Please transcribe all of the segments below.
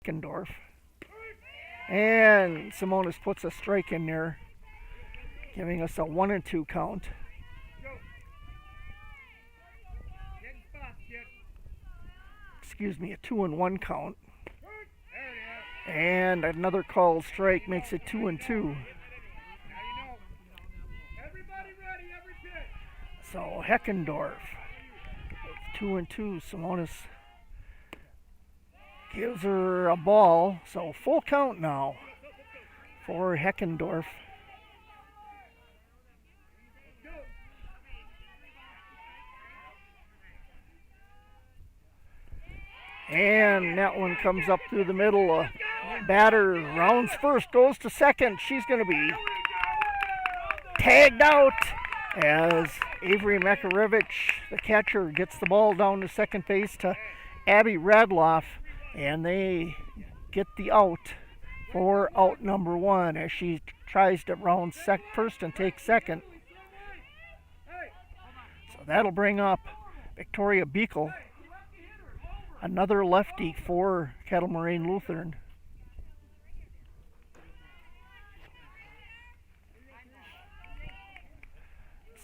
Heckendorf. And Simonis puts a strike in there, giving us a 1-2 count. Excuse me, a 2-1 count. And another called strike makes it 2-2. So Heckendorf, 2-2. Simonis gives her a ball, so full count now for Heckendorf. And that one comes up through the middle. Batter rounds first, goes to second. She's going to be tagged out as Avery Makarevich, the catcher, gets the ball down to second base to Abby Radloff, and they get the out for out number one as she tries to round first and take second. So that'll bring up Victoria Beekle, another lefty for Kettle Moraine Lutheran.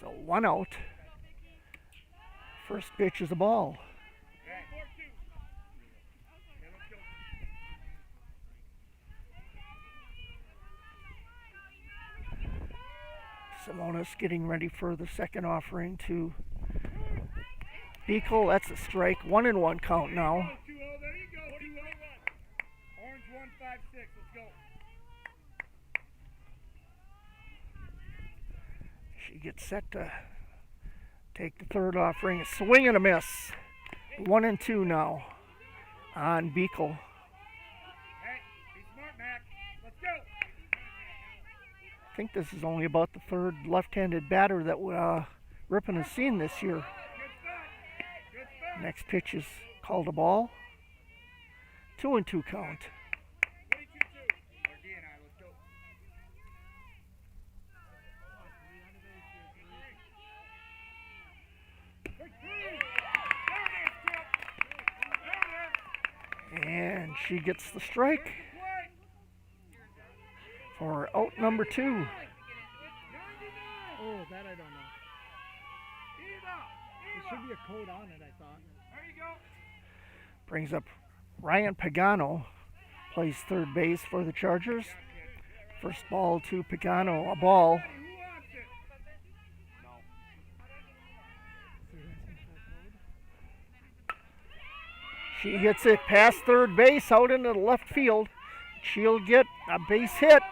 So one out. First pitch is a ball. Simonis getting ready for the second offering to Beekle. That's a strike. 1-1 count now. Orange 156. Let's go. She gets set to take the third offering. A swing and a miss. 1-2 now on Beekle. Hey, be smart, Mac. Let's go. I think this is only about the third left-handed batter that Ripon has seen this year. Next pitch is called a ball. 2-2 count. And she gets the strike for out number 2. Oh, that I don't know. There should be a code on it, I thought. There you go. Brings up Ryan Pagano, plays third base for the Chargers. First ball to Pagano, a ball. She gets it past third base, out into the left field. She'll get a base hit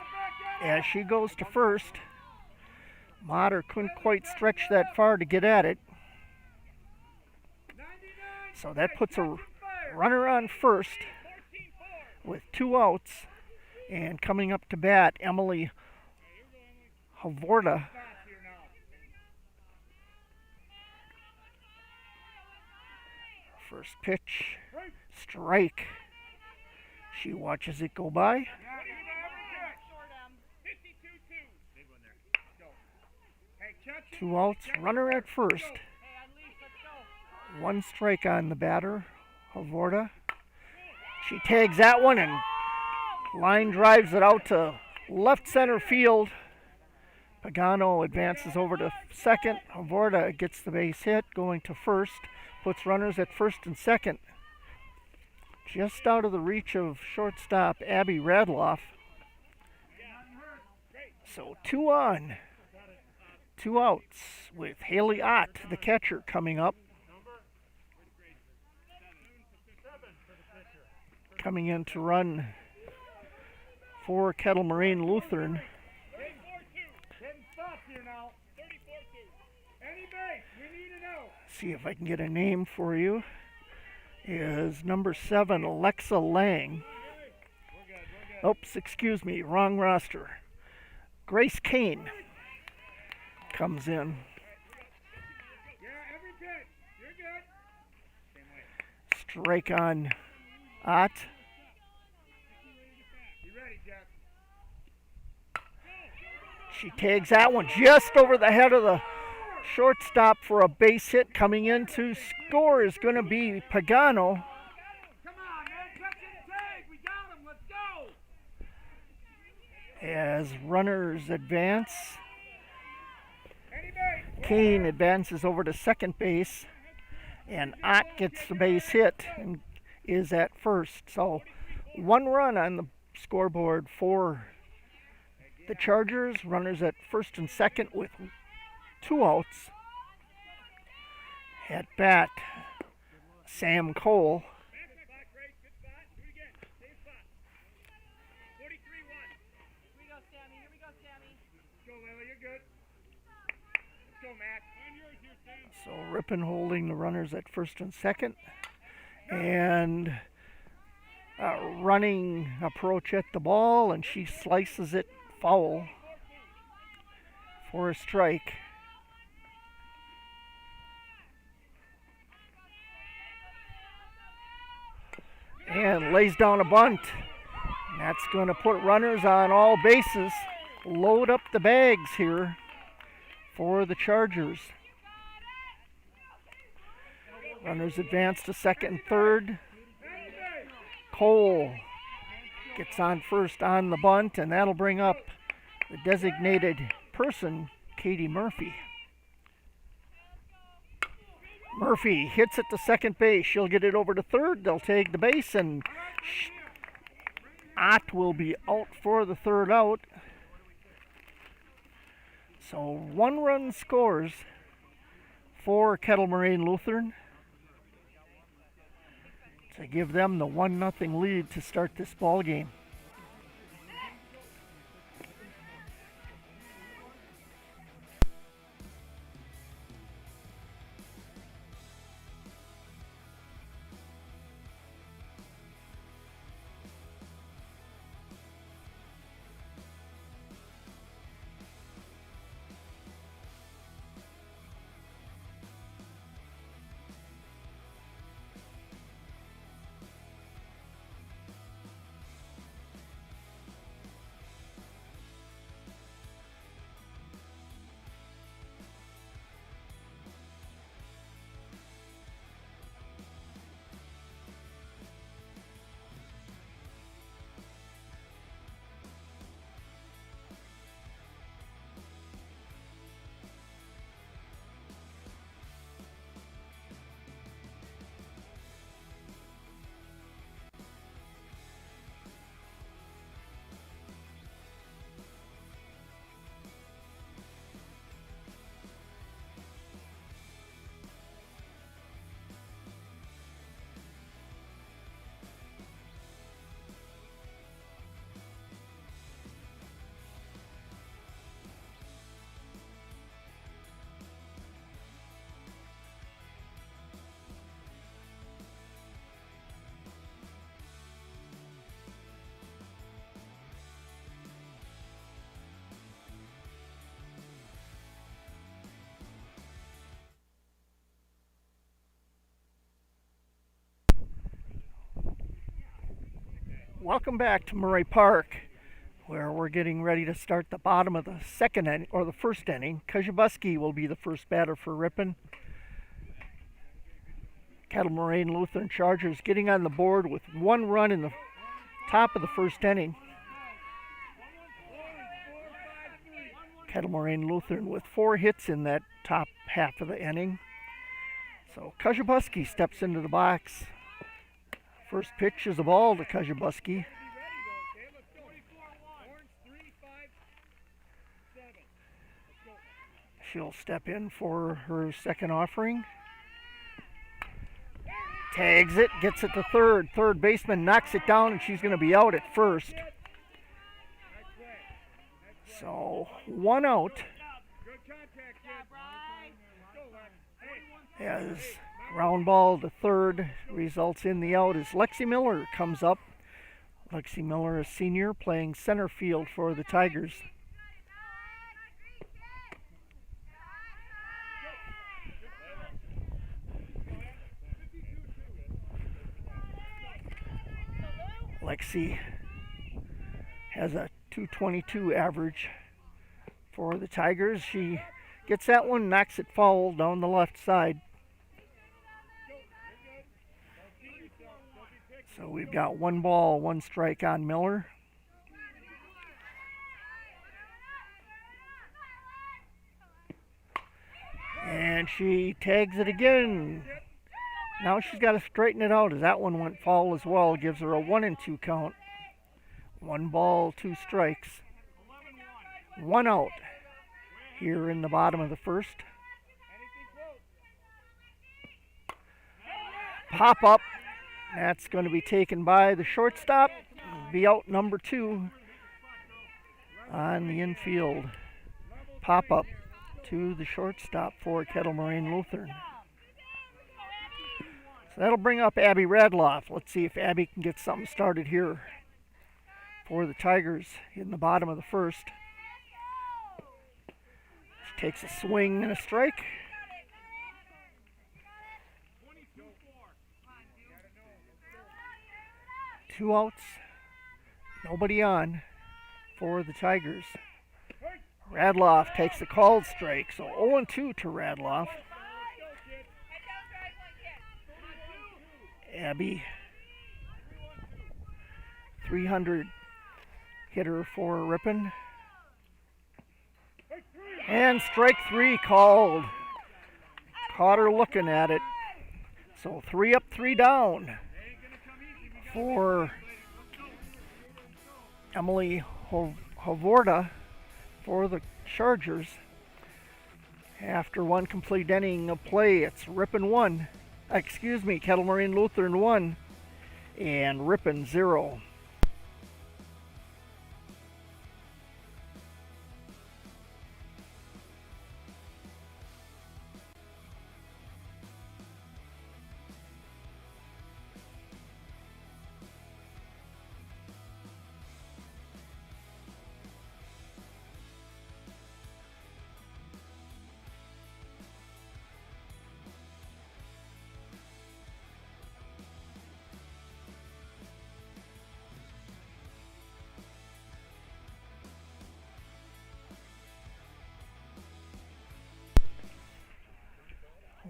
as she goes to first. Motter couldn't quite stretch that far to get at it. So that puts a runner on first with 2 outs. And coming up to bat, Emily Havorda. First pitch, strike. She watches it go by. 2 outs, runner at first. 1 strike on the batter, Havorda. She tags that one and line drives it out to left center field. Pagano advances over to second. Havorda gets the base hit, going to first. Puts runners at first and second. Just out of the reach of shortstop Abby Radloff. So 2 on, 2 outs with Haley Ott, the catcher, coming up. Coming in to run for Kettle Moraine Lutheran. See if I can get a name for you. Is number 7, Alexa Lang. Oops, excuse me, wrong roster. Grace Kane comes in. Strike on Ott. She tags that one just over the head of the shortstop for a base hit. Coming in to score is going to be Pagano. Come on, man. Catch and tag. We got As runners advance, Any base. Kane advances over to second base, and Ott gets the base hit and is at first. So 1 run on the scoreboard for the Chargers. Runners at first and second with 2 outs. At bat, Sam Cole. Back spot, Grace. Good spot. Do it again. Same spot. 43-1. Here we go, Sammy. Here we go, Sammy. Let's go, Lily. You're good. Let's go, Mac. On yours here, Sam. So Ripon holding the runners at first and second. And a running approach at the ball, and she slices it foul for a strike. And lays down a bunt. And that's going to put runners on all bases. Load up the bags here for the Chargers. Runners advance to second and third. Cole gets on first on the bunt, and that'll bring up the designated person, Katie Murphy. Murphy hits it to second base. She'll get it over to third. They'll take the base, and Ott will be out for the third out. So 1 run scores for Kettle Moraine Lutheran to give them the 1-0 lead to start this ball game. Welcome back to Murray Park, where we're getting ready to start the bottom of the second inning, or the first inning. Kajabuski will be the first batter for Ripon. Kettle Moraine Lutheran Chargers getting on the board with 1 run in the top of the first inning. Kettle Moraine Lutheran with 4 hits in that top half of the inning. So Kajabuski steps into the box. First pitch is a ball to Kajabuski. She'll step in for her second offering. Tags it, gets it to third. Third baseman knocks it down, and she's going to be out at first. So 1 out. As ground ball to third results in the out as Lexi Miller comes up. Lexi Miller, a senior, playing center field for the Tigers. Lexi has a .222 average for the Tigers. She gets that one, knocks it foul down the left side. So we've got 1 ball, 1 strike on Miller. And she tags it again. Now she's got to straighten it out as that one went foul as well. Gives her a 1-2 count. 1 ball, 2 strikes. 1 out here in the bottom of the first. Pop up. That's going to be taken by the shortstop. Be out number 2 on the infield. Pop up to the shortstop for Kettle Moraine Lutheran. So that'll bring up Abby Radloff. Let's see if Abby can get something started here for the Tigers in the bottom of the first. She takes a swing and a strike. 2 outs. Nobody on for the Tigers. Radloff takes the called strike, so 0-2 to Radloff. Abby, 300 hitter for Ripon. And strike 3 called. Caught her looking at it. So 3 up, 3 down for Emily Havorda for the Chargers. After 1 complete inning of play, it's Kettle Moraine Lutheran 1 and Ripon 0.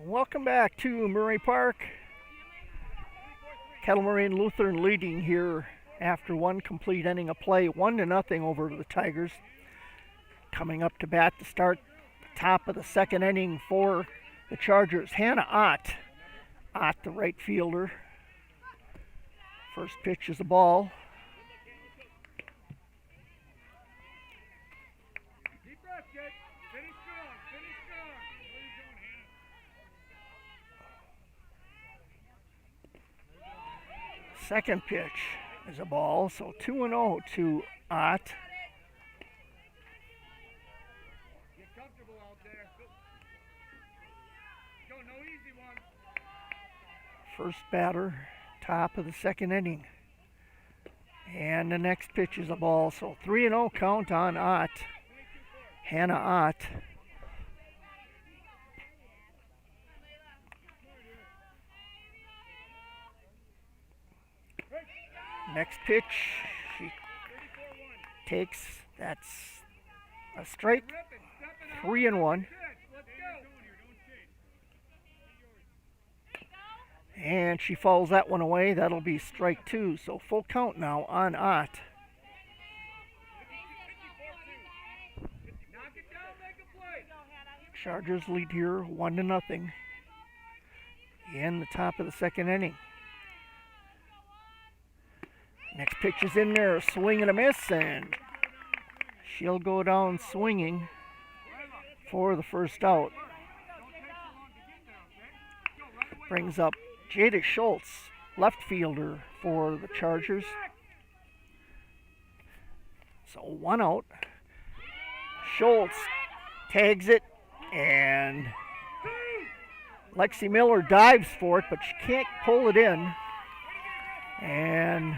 Welcome back to Murray Park. Kettle Moraine Lutheran leading here after 1 complete inning of play, 1-0 over the Tigers. Coming up to bat to start the top of the second inning for the Chargers, Hannah Ott. Ott, the right fielder. First pitch is a ball. Deep breath, kid. Finish strong. Finish strong. Where you going, Hannah? Second pitch is a ball, so 2-0 to Ott. Get comfortable out there. Go, no easy one. First batter, top of the second inning. And the next pitch is a ball, so 3-0 count on Ott. Hannah Ott. Next pitch, she takes, that's a strike, 3-1. And she fouls that one away. That'll be strike 2. So full count now on Ott. Chargers lead here 1-0 in the top of the second inning. Next pitch is in there, a swing and a miss, and she'll go down swinging for the first out. Brings up Jada Schultz, left fielder for the Chargers. So 1 out. Schultz tags it, and Lexi Miller dives for it, but she can't pull it in. And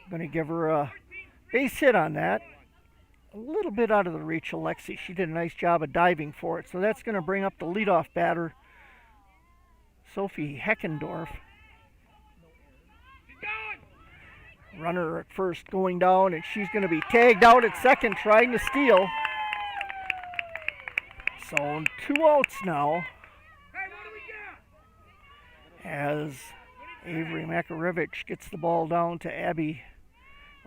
going to give her a base hit on that. A little bit out of the reach of Lexi. She did a nice job of diving for it. So that's going to bring up the leadoff batter, Sophie Heckendorf. Runner at first going down, and she's going to be tagged out at second trying to steal. So 2 outs now as Avery Makarevich gets the ball down to Abby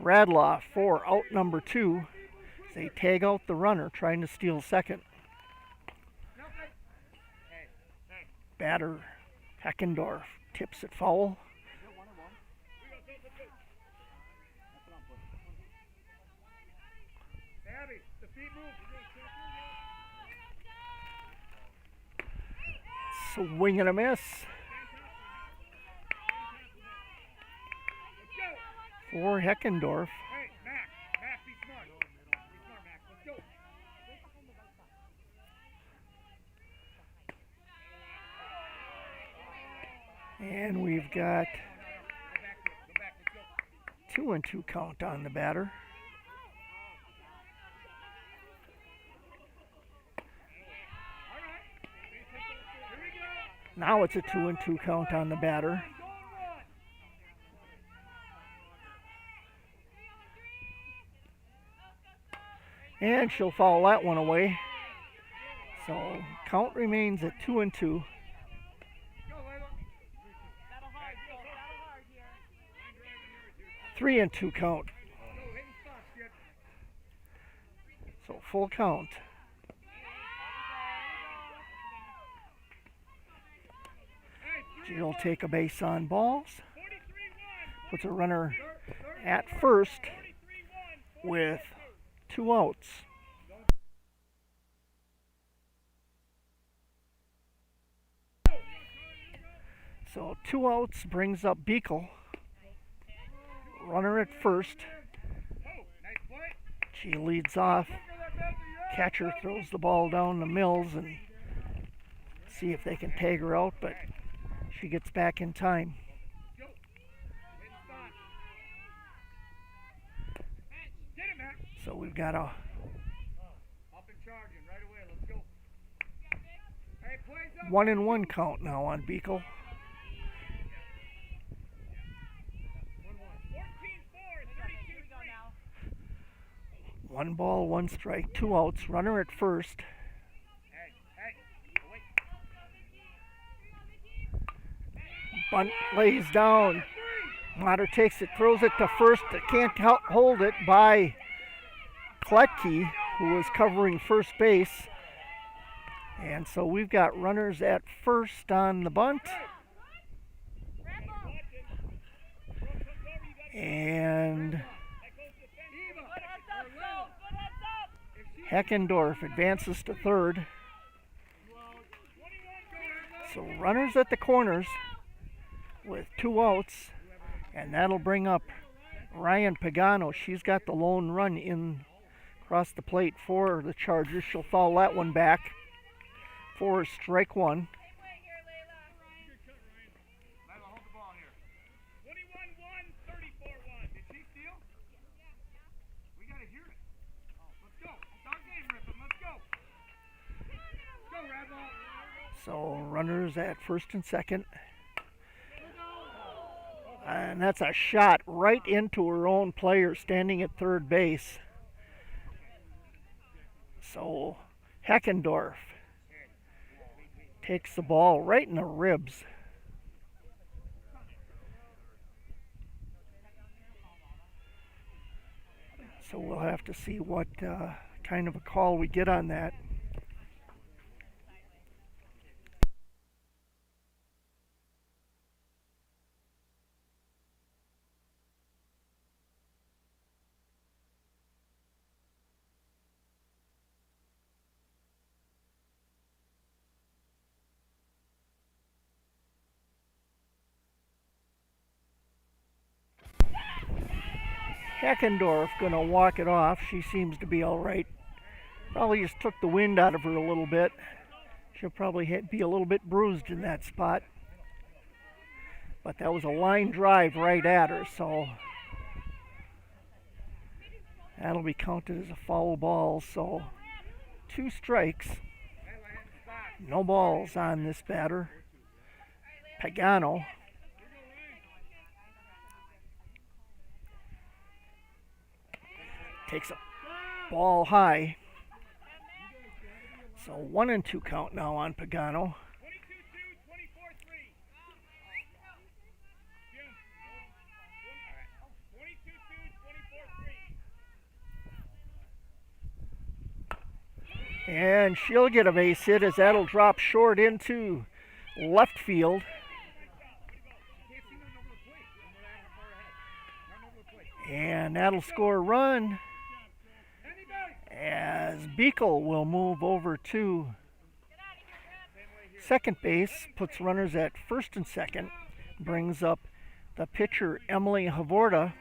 Radloff for out number 2. They tag out the runner trying to steal second. Batter Heckendorf tips it foul. Abby, the feet move. Swing and a miss. For Heckendorf. Hey, Mac, be smart. Be smart, Mac. Let's go. And we've got 2-2 count on the batter. Now it's a 2-2 count on the batter. And she'll foul that one away. So count remains at 2-2. 3-2 count. So full count. She'll take a base on balls. Puts a runner at first with 2 outs. So 2 outs brings up Beekle. Runner at first. She leads off. Catcher throws the ball down to Mills and see if they can tag her out, but she gets back in time. So we've got a 1-1 count now on Beekle. 1 ball, 1 strike, 2 outs. Runner at first. Bunt lays down. Motter takes it, throws it to first. Can't hold it by Kletke, who was covering first base. And so we've got runners at first on the bunt. And Heckendorf advances to third. So runners at the corners with 2 outs, and that'll bring up Ryan Pagano. She's got the lone run in across the plate for the Chargers. She'll foul that one back for strike 1. So runners at first and second. And that's a shot right into her own player standing at third base. So Heckendorf takes the ball right in the ribs. So we'll have to see what kind of a call we get on that. Heckendorf gonna walk it off. She seems to be all right. Probably just took the wind out of her a little bit. She'll probably be a little bit bruised in that spot. But that was a line drive right at her, so that'll be counted as a foul ball. So 2 strikes. No balls on this batter. Pagano. Takes a ball high. So 1-2 count now on Pagano. And she'll get a base hit as that'll drop short into left field. And that'll score a run as Beekle will move over to second base, puts runners at first and second, brings up the pitcher Emily Havorda.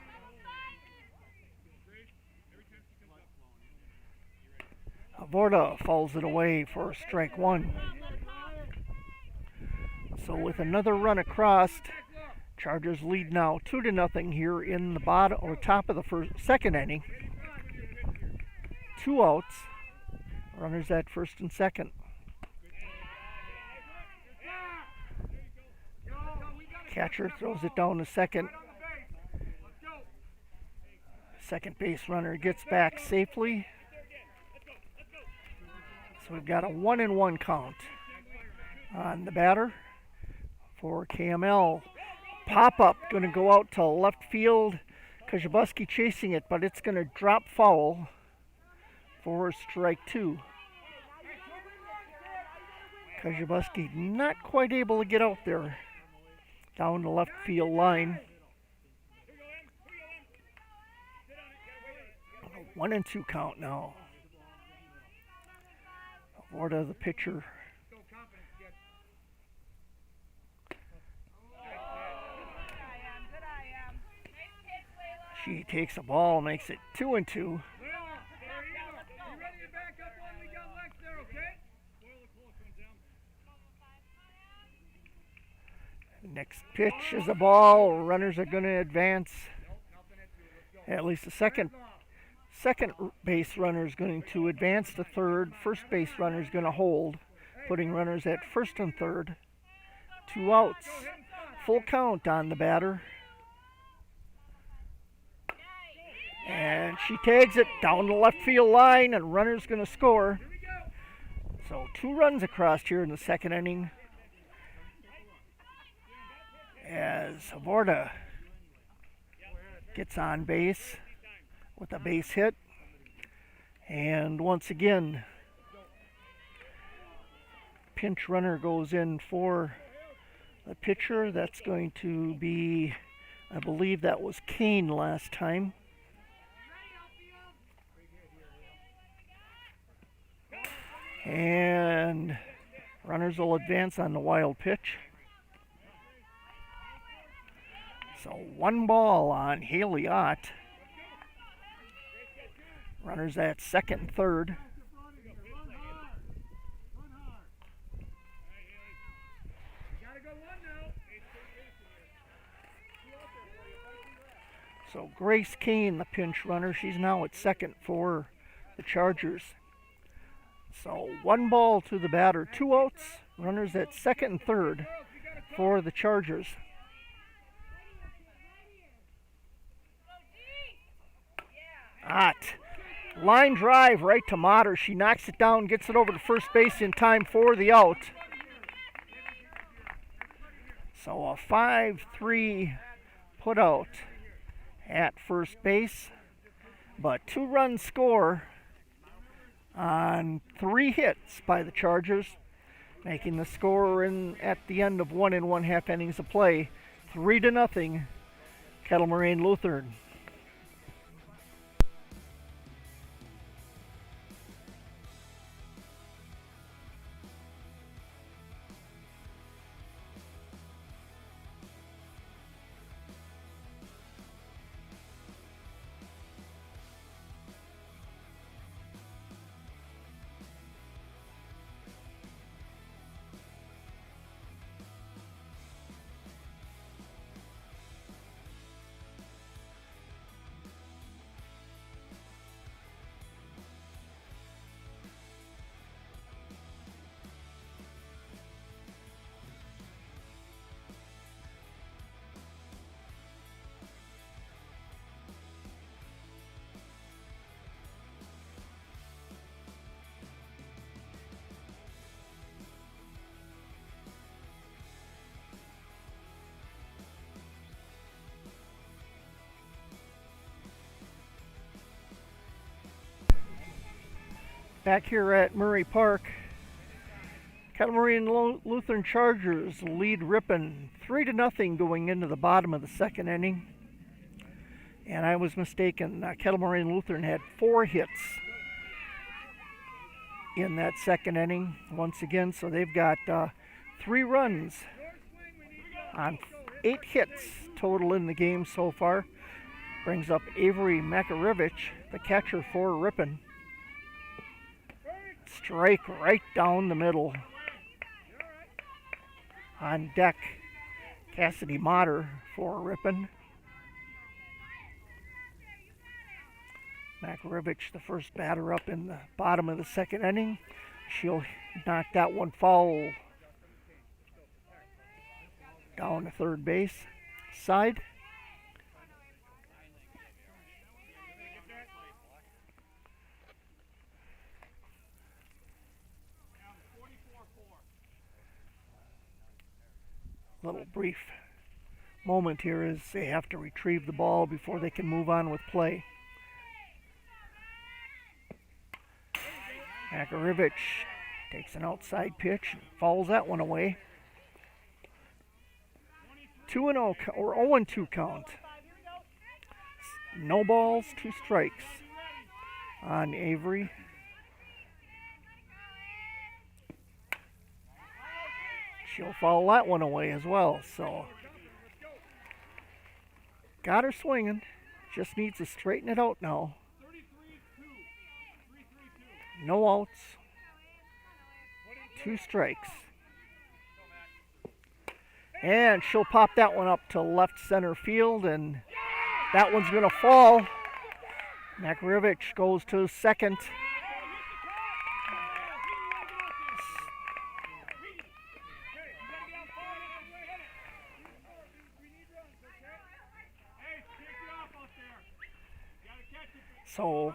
Havorda fouls it away for strike one. So with another run across, Chargers lead now 2-0 here in the bottom or top of the second inning. 2 outs, runners at first and second. Catcher throws it down to second. Second base runner gets back safely. So we've got a 1-1 count on the batter for KML. Pop-up going to go out to left field. Kajabuski chasing it, but it's going to drop foul for strike two. Kajabuski not quite able to get out there down the left field line. 1-2 count now. Havorda, the pitcher. She takes the ball, makes it 2-2. Next pitch is a ball. Runners are going to advance. At least the second base runner is going to advance to third. First base runner is going to hold, putting runners at first and third. 2 outs. Full count on the batter. And she tags it down the left field line, and runner's going to score. So 2 runs across here in the second inning as Havorda gets on base with a base hit. And once again, pinch runner goes in for the pitcher. That's going to be, I believe that was Kane last time. And runners will advance on the wild pitch. So 1 ball on Haley Ott. Runners at second and third. So Grace Kane, the pinch runner, she's now at second for the Chargers. So 1 ball to the batter, 2 outs, runners at second and third for the Chargers. Ott, line drive right to Motter. She knocks it down, gets it over to first base in time for the out. So a 5-3 put out at first base, but 2-run score on 3 hits by the Chargers, making the score at the end of 1 1/2 innings of play 3-0 Kettle Moraine Lutheran. Back here at Murray Park, Kettle Moraine Lutheran Chargers lead Ripon 3-0 going into the bottom of the second inning. And I was mistaken. Kettle Moraine Lutheran had 4 hits in that second inning once again, so they've got 3 runs on 8 hits total in the game so far. Brings up Avery Makarevich, the catcher for Ripon. Strike right down the middle. On deck, Cassidy Motter for Ripon. Makarevich, the first batter up in the bottom of the second inning. She'll knock that one foul down to third base side. Little brief moment here as they have to retrieve the ball before they can move on with play. Makarevich takes an outside pitch and fouls that one away. 2-0 or 0-2 count. No balls, 2 strikes on Avery. She'll foul that one away as well. So got her swinging. Just needs to straighten it out now. No outs. 2 strikes. And she'll pop that one up to left center field, and that one's going to fall. Makarevich goes to second. So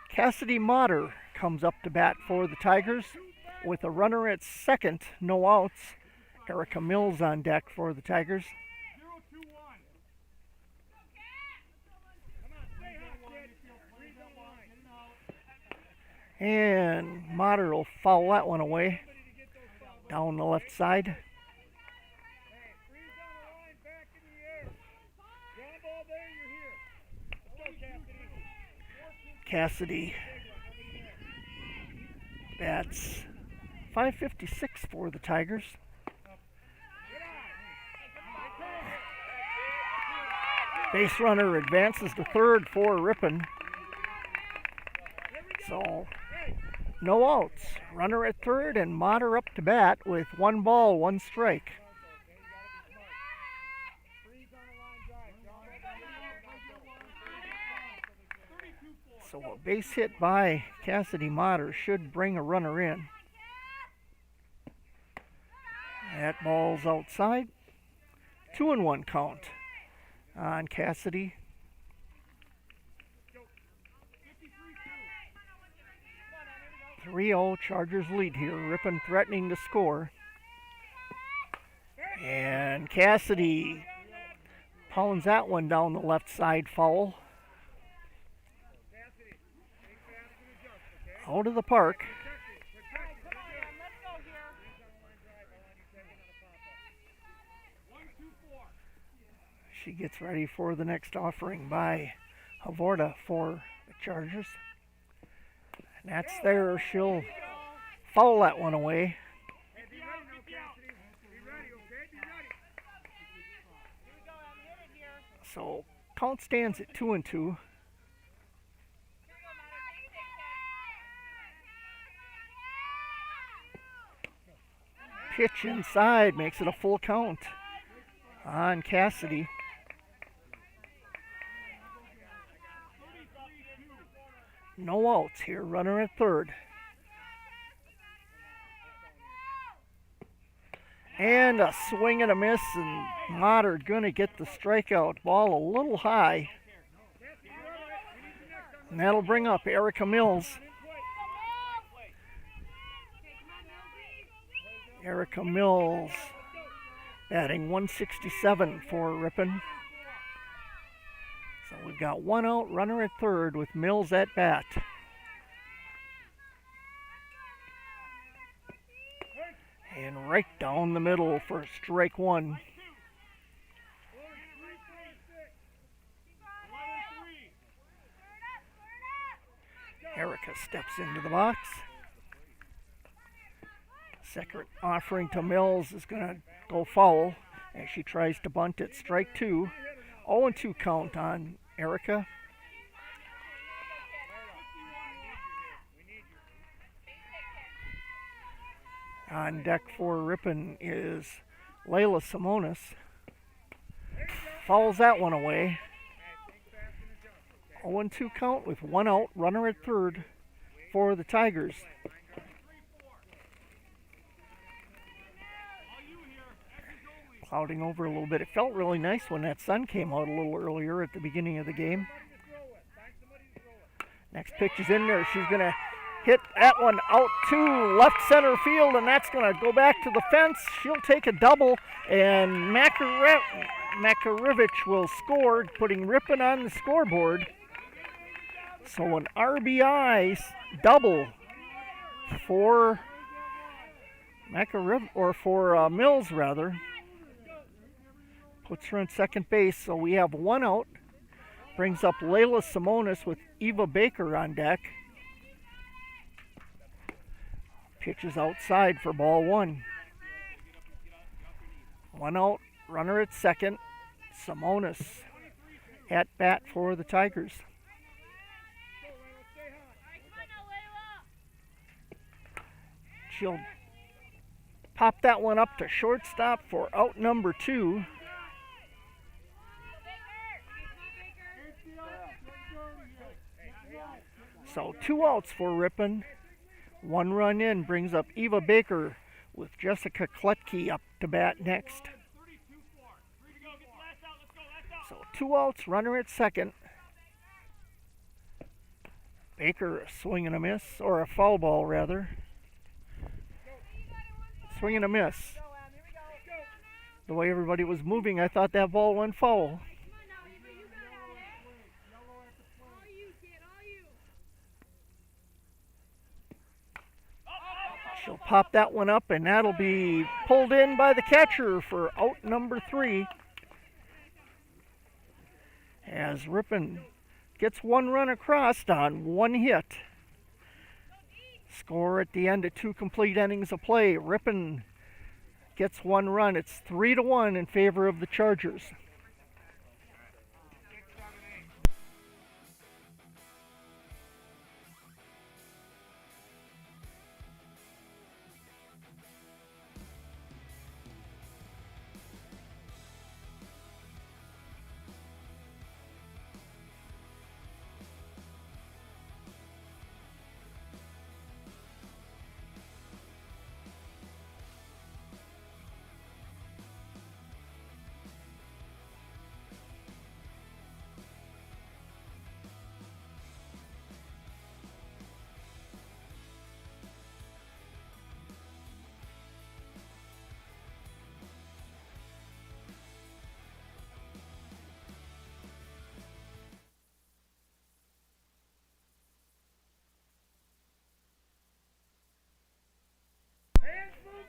Cassidy Motter comes up to bat for the Tigers with a runner at second, no outs. Erica Mills on deck for the Tigers. And Motter will foul that one away down the left side. Cassidy bats .556 for the Tigers. Base runner advances to third for Ripon. So no outs. Runner at third and Motter up to bat with 1 ball, 1 strike. So a base hit by Cassidy Motter should bring a runner in. That ball's outside. 2-1 count on Cassidy. 3-0 Chargers lead here. Ripon threatening to score. And Cassidy pounds that one down the left side, foul. Out of the park. She gets ready for the next offering by Havorda for the Chargers. And that's there. She'll foul that one away. So count stands at 2-2. Pitch inside makes it a full count on Cassidy. No outs here, runner at third. And a swing and a miss, and Motter gonna get the strikeout. Ball a little high. And that'll bring up Erica Mills. Erica Mills batting .167 for Ripon. So we've got 1 out, runner at third with Mills at bat. And right down the middle for strike one. Erica steps into the box. Second offering to Mills is going to go foul as she tries to bunt it. Strike two. 0-2 count on Erica. On deck for Ripon is Layla Simonis. Fouls that one away. 0-2 count with one out, runner at third for the Tigers. Clouding over a little bit. It felt really nice when that sun came out a little earlier at the beginning of the game. Next pitch is in there. She's going to hit that one out to left center field, and that's going to go back to the fence. She'll take a double, and Makarevich will score, putting Ripon on the scoreboard. So an RBI double for Mills rather. Puts her on second base, so we have one out. Brings up Layla Simonis with Eva Baker on deck. Pitches outside for ball one. One out, runner at second. Simonis at bat for the Tigers. She'll pop that one up to shortstop for out number two. So 2 outs for Ripon. 1 run in brings up Eva Baker with Jessica Kletke up to bat next. So 2 outs, runner at second. Baker a swing and a miss, or a foul ball rather. Swing and a miss. The way everybody was moving, I thought that ball went foul. She'll pop that one up, and that'll be pulled in by the catcher for out number 3. As Ripon gets 1 run across on 1 hit. Score at the end of 2 complete innings of play. Ripon gets 1 run. It's 3-1 in favor of the Chargers.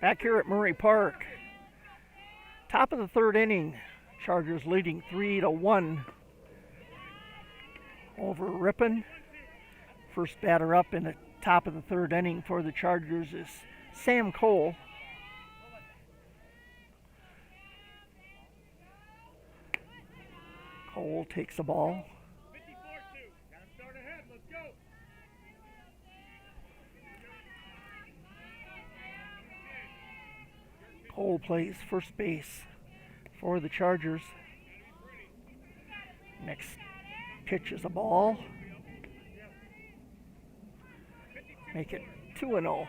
Back here at Murray Park, top of the 3rd inning, Chargers leading 3-1 over Ripon. First batter up in the top of the 3rd inning for the Chargers is Sam Cole. Cole takes the ball. Cole plays first base for the Chargers. Next pitch is a ball. Make it 2-0.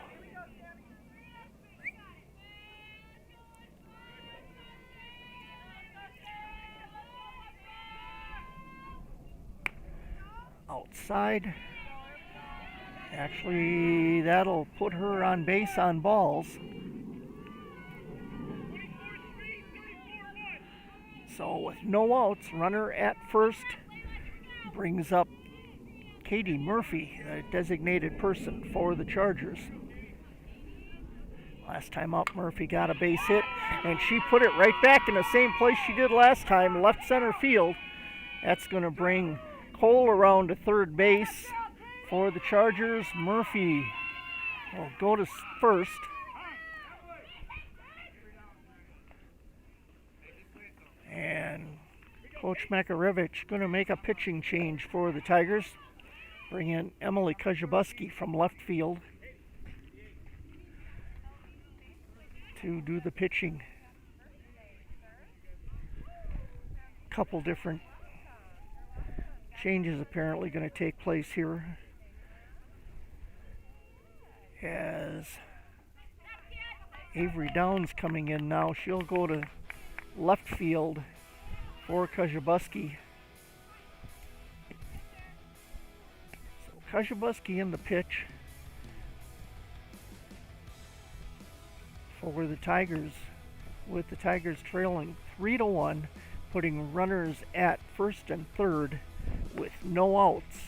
Outside. Actually, that'll put her on base on balls. So with no outs, runner at first brings up Katie Murphy, a designated person for the Chargers. Last time up, Murphy got a base hit, and she put it right back in the same place she did last time, left center field. That's going to bring Cole around to third base for the Chargers. Murphy will go to first. And Coach Makarevich going to make a pitching change for the Tigers. Bring in Emily Kajabuski from left field to do the pitching. Couple different changes apparently going to take place here as Avery Downs coming in now. She'll go to left field for Kajabuski. So Kajabuski in the pitch for the Tigers, with the Tigers trailing 3-1, putting runners at first and third with no outs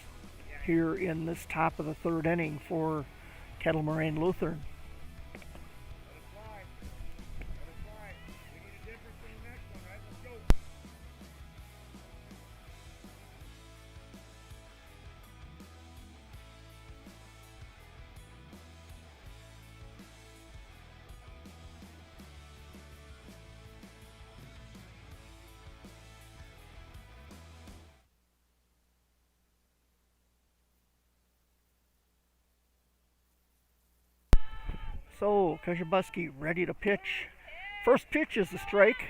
here in this top of the third inning for Kettle Moraine Lutheran. So Kajabuski ready to pitch. First pitch is a strike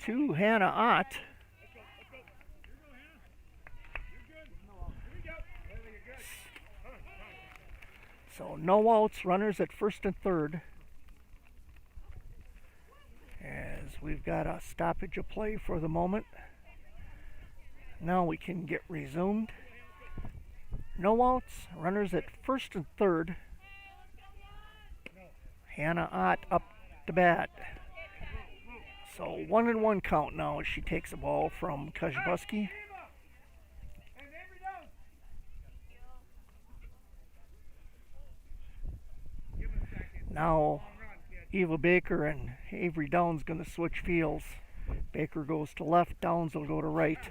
to Hannah Ott. So no outs, runners at first and third. As we've got a stoppage of play for the moment. Now we can get resumed. No outs, runners at first and third. Hannah Ott up to bat. So 1-1 count now as she takes the ball from Kajabuski. Now Eva Baker and Avery Downs going to switch fields. Baker goes to left, Downs will go to right.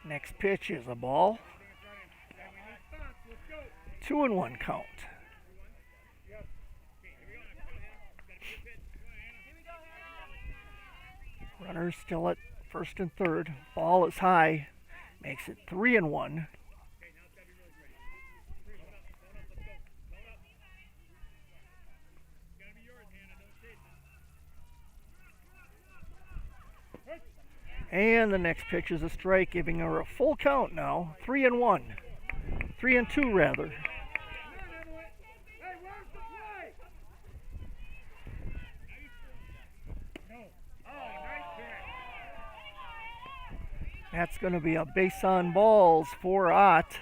Next pitch is a ball. 2-1 count. Runners still at first and third. Ball is high. Makes it 3-1. And the next pitch is a strike, giving her a full count now. 3-1. 3-2 rather. That's going to be a base on balls for Ott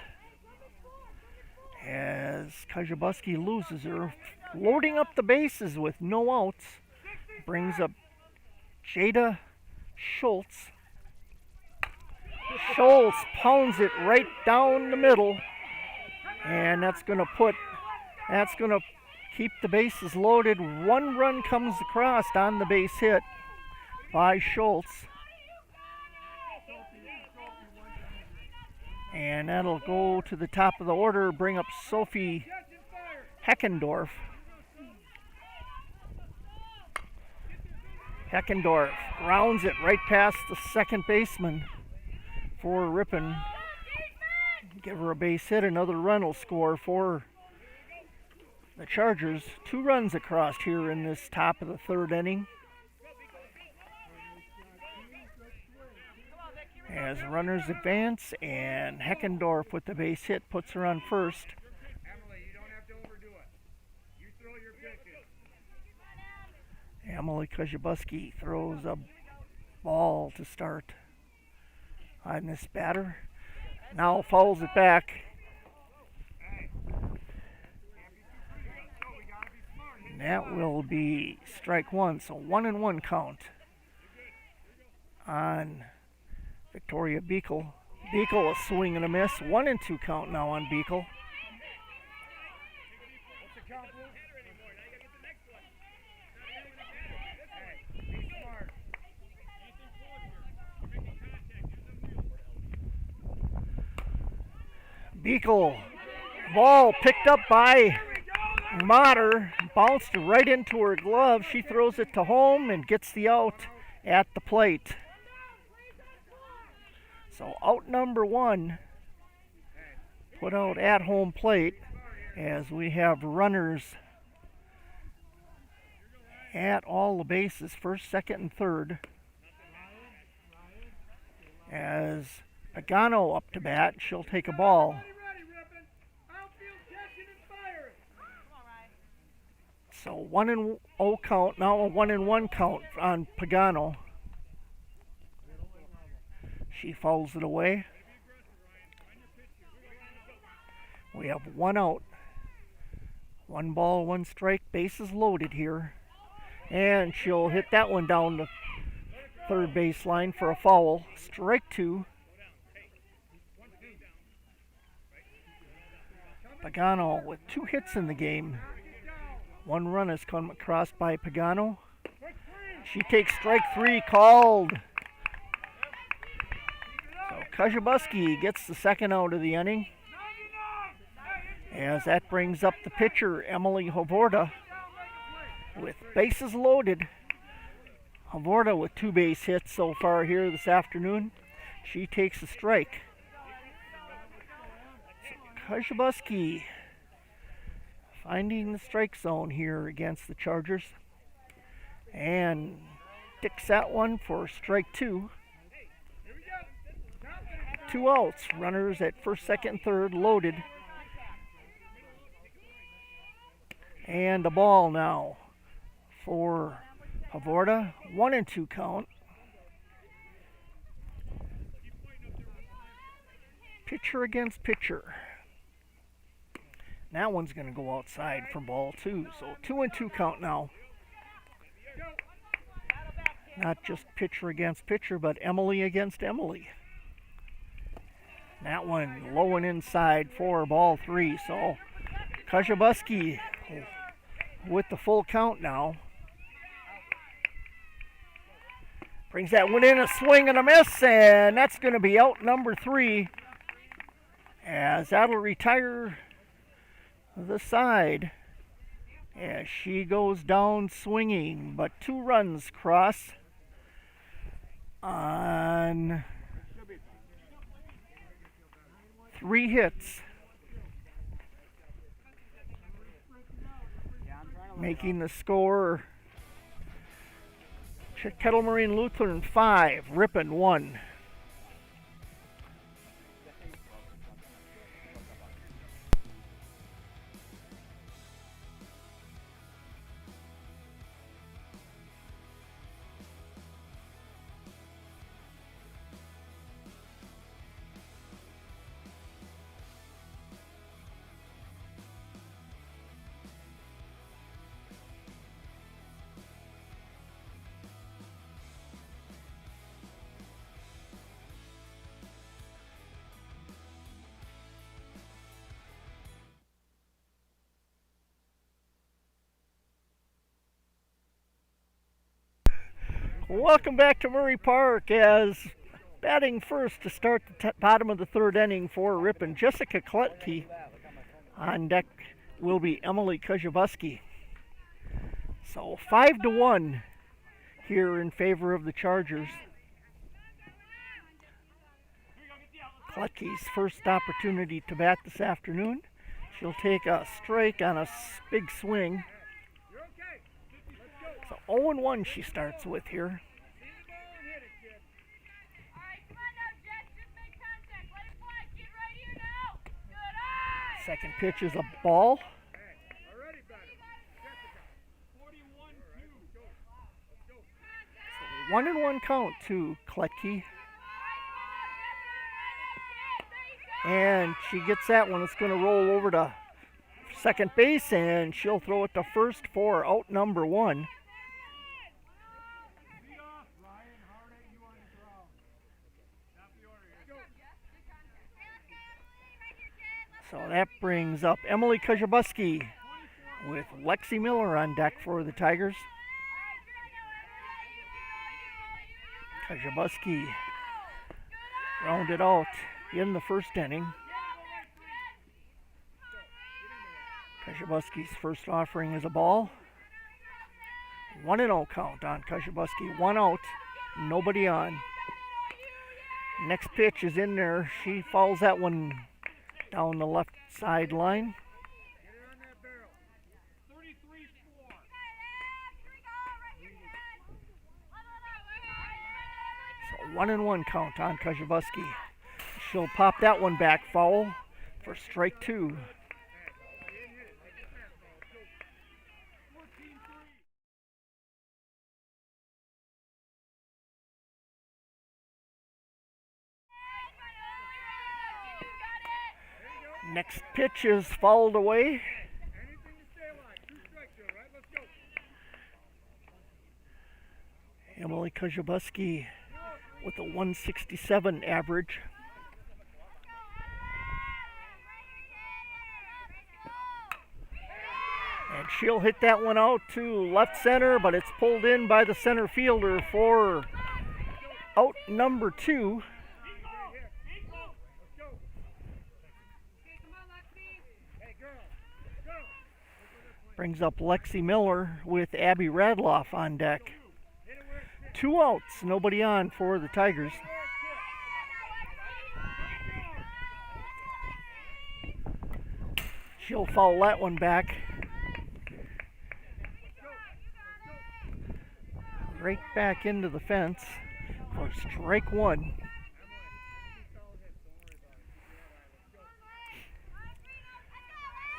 as Kajabuski loses her. Loading up the bases with no outs brings up Jada Schultz. Schultz pounds it right down the middle, and that's going to keep the bases loaded. One run comes across on the base hit by Schultz, and that'll go to the top of the order, bring up Sophie Heckendorf. Heckendorf rounds it right past the second baseman for Ripon. Give her a base hit. Another run will score for the Chargers. 2 runs across here in this top of the third inning. As runners advance, and Heckendorf with the base hit puts her on first. Emily, you don't have to overdo it. You throw your pitches. Emily Kajabuski throws a ball to start on this batter. Now fouls it back. And that will be strike one. So 1-1 count on Victoria Beekle. Beekle a swing and a miss. 1-2 count now on Beekle. What's the count, Blue? Hey, be smart. Beekle. Ball picked up by Motter. Bounced right into her glove. She throws it to home and gets the out at the plate. So out number 1 put out at home plate as we have runners at all the bases, first, second, and third. As Pagano up to bat, she'll take a ball. Ready, Ripon. Outfield catching and firing. So 1-0 count, now a 1-1 count on Pagano. She fouls it away. We have 1 out. 1 ball, 1 strike, bases loaded here. And she'll hit that one down the third baseline for a foul. Strike 2. Pagano with 2 hits in the game. 1 run has come across by Pagano. She takes strike 3, called. So Kajabuski gets the second out of the inning. As that brings up the pitcher, Emily Havorda, with bases loaded. Havorda with 2 base hits so far here this afternoon. She takes a strike. So Kajabuski finding the strike zone here against the Chargers. And dicks that one for strike 2. 2 outs. Runners at first, second, and third loaded. And the ball now for Havorda. 1-2 count. Pitcher against pitcher. That one's going to go outside for ball 2. So 2-2 count now. Not just pitcher against pitcher, but Emily against Emily. That one low and inside for ball 3. So Kajabuski with the full count now. Brings that one in, a swing and a miss, and that's going to be out number 3. As that'll retire the side as she goes down swinging. But 2 runs cross on 3 hits. Making the score Kettle Moraine Lutheran 5, Ripon 1. Welcome back to Murray Park as batting first to start the bottom of the 3rd inning for Ripon. Jessica Kletke. On deck will be Emily Kajabuski. So 5-1 here in favor of the Chargers. Kletke's first opportunity to bat this afternoon. She'll take a strike on a big swing. So 0-1 she starts with here. Second pitch is a ball. So 1-1 count to Kletke. And she gets that one. It's going to roll over to second base, and she'll throw it to first for out number 1. So that brings up Emily Kajabuski with Lexi Miller on deck for the Tigers. Kajabuski rounded out in the first inning. Kajabuski's first offering is a ball. 1-0 count on Kajabuski. 1 out, nobody on. Next pitch is in there. She fouls that one down the left sideline. So 1-1 count on Kajabuski. She'll pop that one back foul for strike 2. Next pitch is fouled away. Emily Kajabuski with a 167 average. And she'll hit that one out to left center, but it's pulled in by the center fielder for out number 2. Brings up Lexi Miller with Abby Radloff on deck. 2 outs, nobody on for the Tigers. She'll foul that one back. Right back into the fence for strike 1.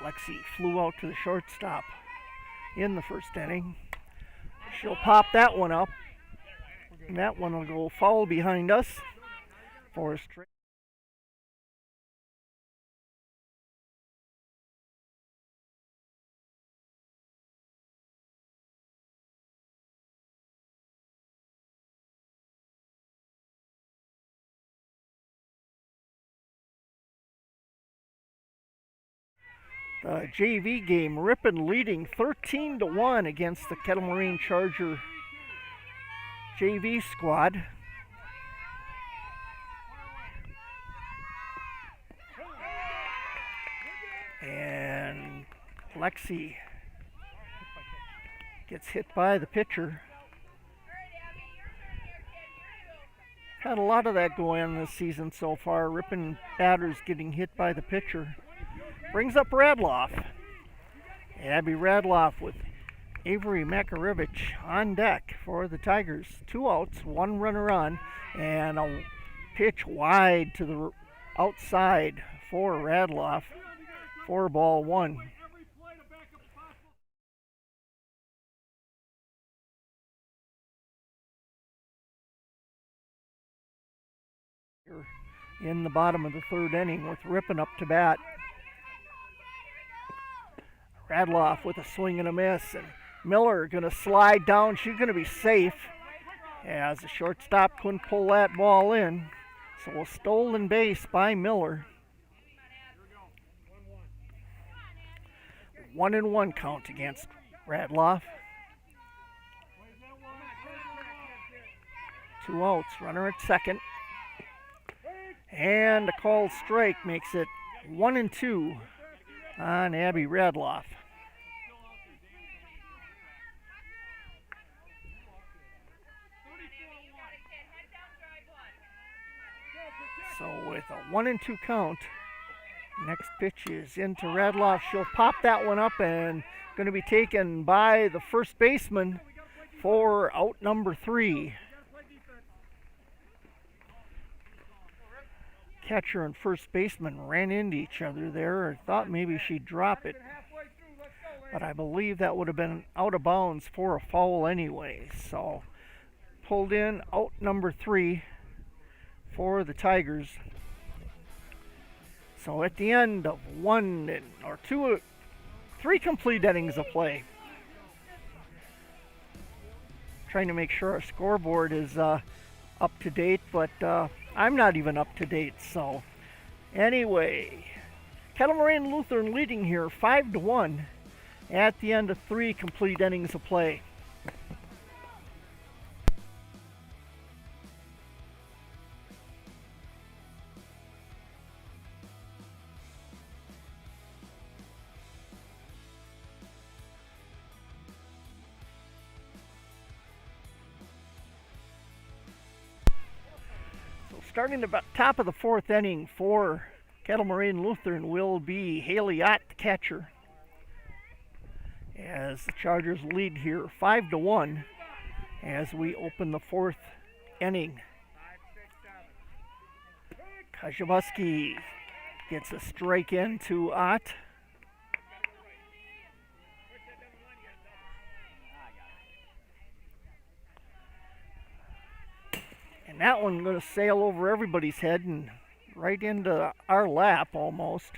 Lexi flew out to the shortstop in the first inning. She'll pop that one up. And that one will go foul behind us for a strike. The JV game, Ripon leading 13-1 against the Kettle Moraine Charger JV squad. And Lexi gets hit by the pitcher. Had a lot of that going on this season so far. Ripon batters getting hit by the pitcher. Brings up Radloff. Abby Radloff with Avery Makarevich on deck for the Tigers. 2 outs, 1 runner on, and a pitch wide to the outside for Radloff. 4-1. In the bottom of the 3rd inning with Ripon up to bat. Radloff with a swing and a miss, and Miller going to slide down. She's going to be safe as the shortstop couldn't pull that ball in. So a stolen base by Miller. 1-1 count against Radloff. 2 outs, runner at second. And a called strike makes it 1-2 on Abby Radloff. So with a 1-2 count, next pitch is into Radloff. She'll pop that one up and going to be taken by the first baseman for out number 3. Catcher and first baseman ran into each other there. I thought maybe she'd drop it, but I believe that would have been out of bounds for a foul anyway. So pulled in out number 3 for the Tigers. So at the end of 3 complete innings of play, trying to make sure our scoreboard is up to date, but I'm not even up to date. So anyway, Kettle Moraine Lutheran leading here 5-1 at the end of 3 complete innings of play. Starting the top of the 4th inning for Kettle Moraine Lutheran will be Haley Ott, the catcher, as the Chargers lead here 5-1 as we open the 4th inning. Kajabuski gets a strike in to Ott. And that one going to sail over everybody's head and right into our lap almost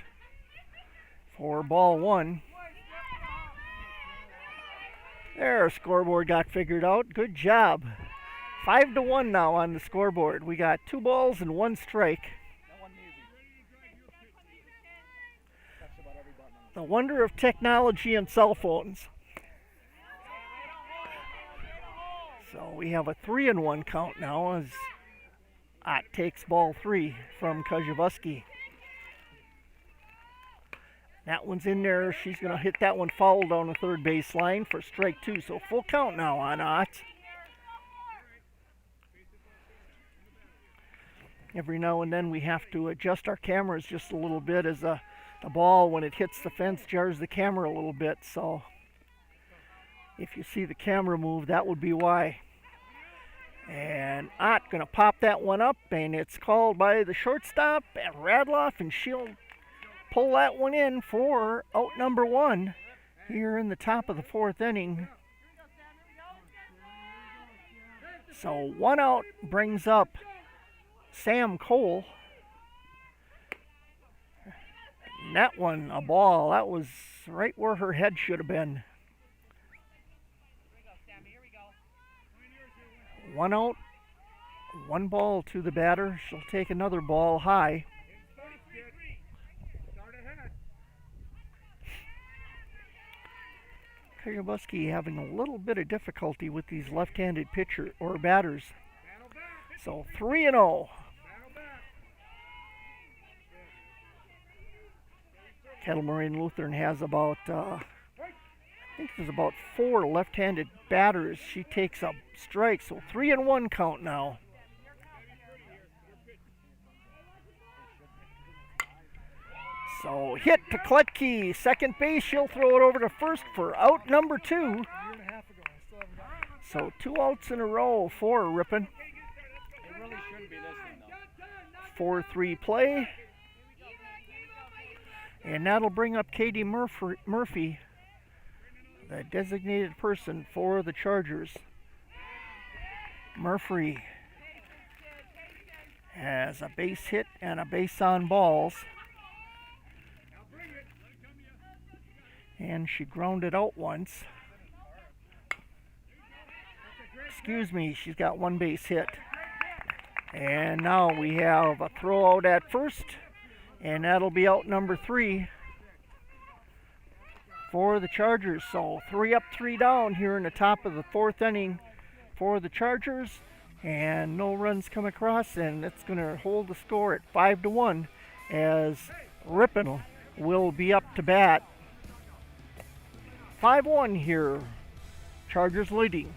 for ball 1. There, scoreboard got figured out. Good job. 5-1 now on the scoreboard. We got 2 balls and 1 strike. The wonder of technology and cell phones. So we have a 3-1 count now as Ott takes ball 3 from Kajabuski. That one's in there. She's going to hit that one foul down the third base line for strike 2. So full count now on Ott. Every now and then we have to adjust our cameras just a little bit as the ball, when it hits the fence, jars the camera a little bit. So if you see the camera move, that would be why. And Ott going to pop that one up, and it's called by the shortstop at Radloff, and she'll pull that one in for out number 1 here in the top of the 4th inning. So 1 out brings up Sam Cole. And that one, a ball. That was right where her head should have been. 1 out, 1 ball to the batter. She'll take another ball high. Kajabuski having a little bit of difficulty with these left-handed pitcher or batters. So 3-0. Kettle Moraine Lutheran has about I think there's about 4 left-handed batters. She takes a strike, so 3-1 count now. So hit to Kletke, second base. She'll throw it over to first for out number 2. So 2 outs in a row for Ripon. It really shouldn't be this one, though. 4-3 play. And that'll bring up Katie Murphy, the designated person for the Chargers. Murphy has a base hit and a base on balls. And she grounded out once. Excuse me, she's got 1 base hit. And now we have a throw out at first, and that'll be out number 3 for the Chargers. So 3 up, 3 down here in the top of the 4th inning for the Chargers, and no runs come across, and it's going to hold the score at 5-1 as Ripon will be up to bat. 5-1 here, Chargers leading.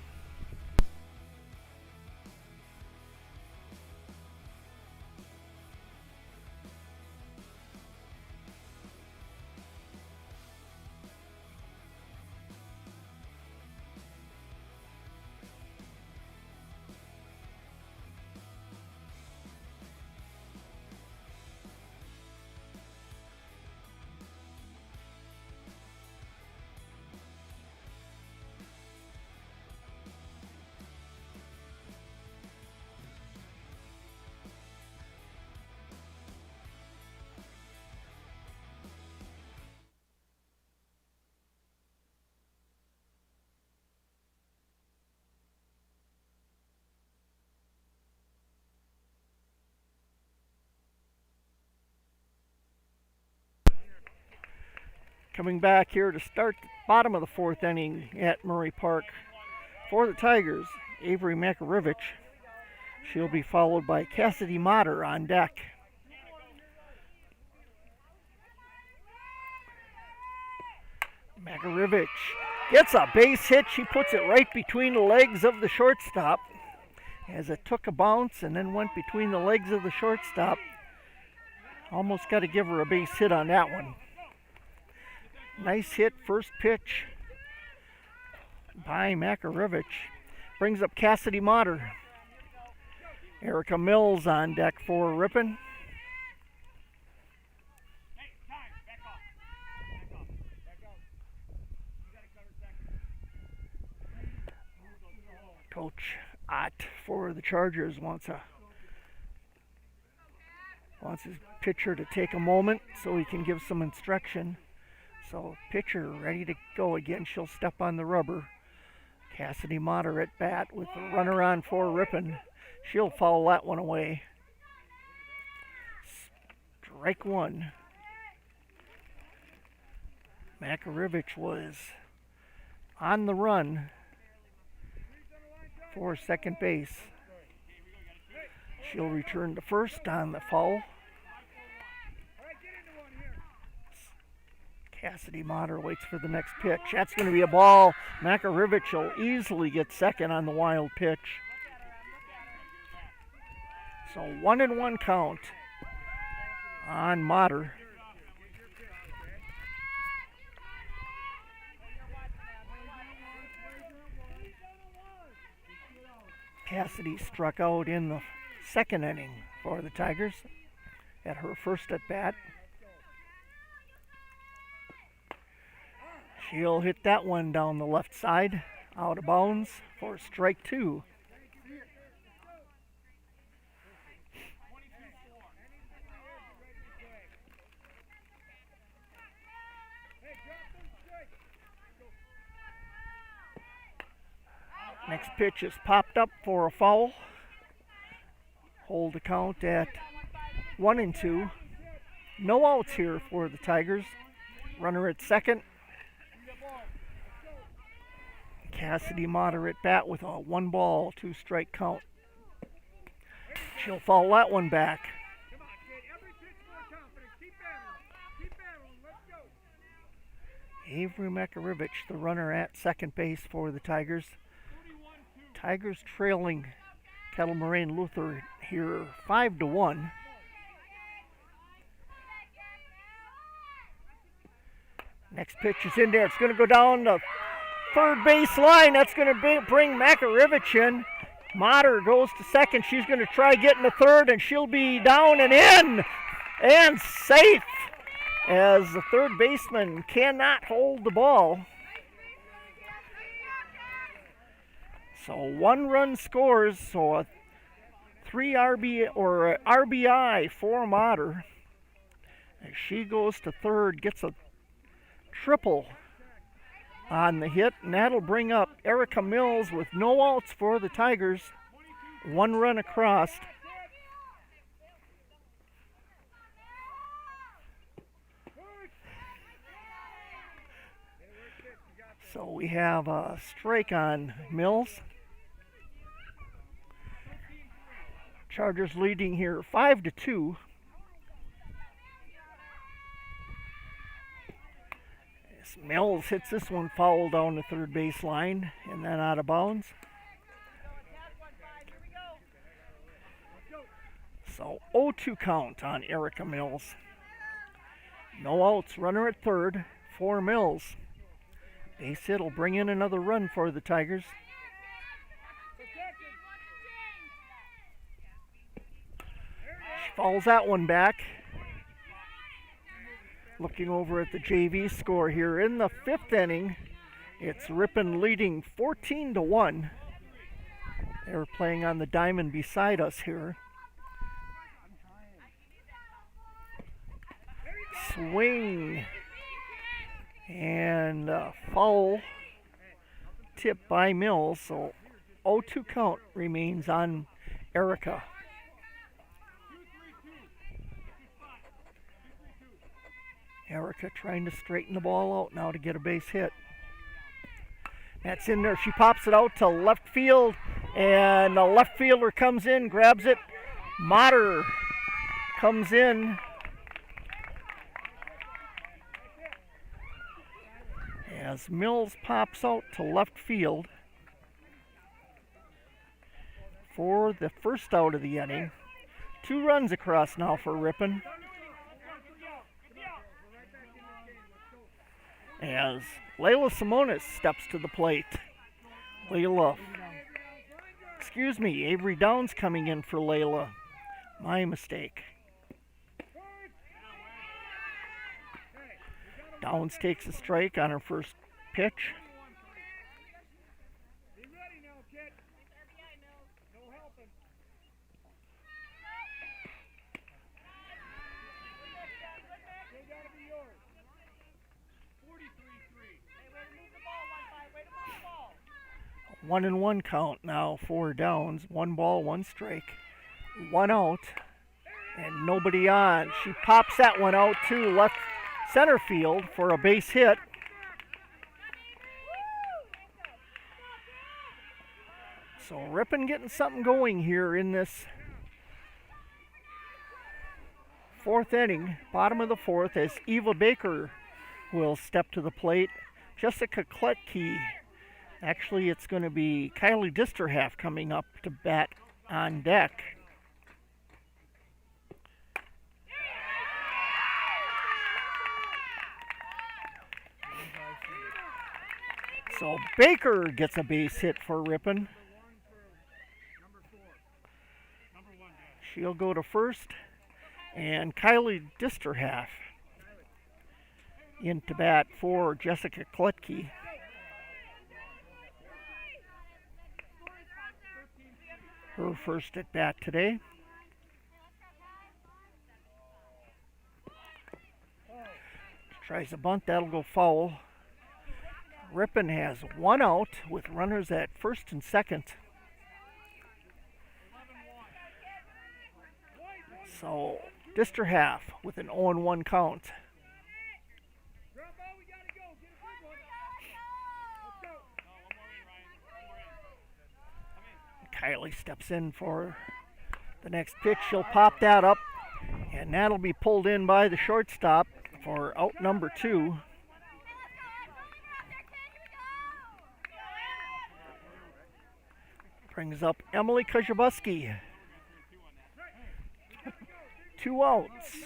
Coming back here to start the bottom of the fourth inning at Murray Park for the Tigers, Avery Makarevich. She'll be followed by Cassidy Motter on deck. Makarevich gets a base hit. She puts it right between the legs of the shortstop as it took a bounce and then went between the legs of the shortstop. Almost got to give her a base hit on that one. Nice hit, first pitch by Makarevich. Brings up Cassidy Motter. Erica Mills on deck for Ripon. Coach Ott for the Chargers wants his pitcher to take a moment so he can give some instruction. So pitcher ready to go again. She'll step on the rubber. Cassidy Motter at bat with the runner on for Ripon. She'll foul that one away. Strike one. Makarevich was on the run for second base. She'll return to first on the foul. Cassidy Motter waits for the next pitch. That's going to be a ball. Makarevich will easily get second on the wild pitch. So 1-1 count on Motter. Cassidy struck out in the second inning for the Tigers at her first at bat. She'll hit that one down the left side, out of bounds for strike two. Next pitch is popped up for a foul. Hold the count at 1-2. No outs here for the Tigers. Runner at second. Cassidy Motter at bat with a 1-ball, 2-strike count. She'll foul that one back. Avery Makarevich, the runner at second base for the Tigers. Tigers trailing Kettle Moraine Lutheran here 5-1. Next pitch is in there. It's going to go down the third base line. That's going to bring Makarevich in. Motter goes to second. She's going to try getting to third, and she'll be down and in and safe as the third baseman cannot hold the ball. So 1 run scores, so a 3 RBI for Motter. As she goes to third, gets a triple on the hit, and that'll bring up Erica Mills with no outs for the Tigers. 1 run across. So we have a strike on Mills. Chargers leading here 5-2. As Mills hits this one foul down the third base line and then out of bounds. So 0-2 count on Erica Mills. No outs, runner at third for Mills. Base hit will bring in another run for the Tigers. She fouls that one back. Looking over at the JV score here in the 5th inning, it's Ripon leading 14-1. They're playing on the diamond beside us here. Swing and foul tip by Mills, so 0-2 count remains on Erica. Erica trying to straighten the ball out now to get a base hit. That's in there. She pops it out to left field, and the left fielder comes in, grabs it. Motter comes in. As Mills pops out to left field for the first out of the inning. 2 runs across now for Ripon. As Layla Simonis steps to the plate. Avery Downs coming in for Layla. My mistake. Downs takes a strike on her first pitch. Be ready now, kid. No helping. They gotta be yours. 43-3. Hey, way to move the ball, 1-5. Way to move the ball. 1-1 count now for Downs. 1 ball, 1 strike. 1 out. And nobody on. She pops that one out to left center field for a base hit. So Ripon getting something going here in this 4th inning, bottom of the 4th, as Eva Baker will step to the plate. Jessica Kletke, actually it's going to be Kylie Disterhalf coming up to bat on deck. So Baker gets a base hit for Ripon. She'll go to first, and Kylie Disterhalf into bat for Jessica Kletke. Her first at bat today. Tries a bunt, that'll go foul. Ripon has 1 out with runners at first and second. So Disterhalf with an 0-1 count. Kylie steps in for the next pitch. She'll pop that up, and that'll be pulled in by the shortstop for out number 2. Brings up Emily Kojabuski. 2 outs.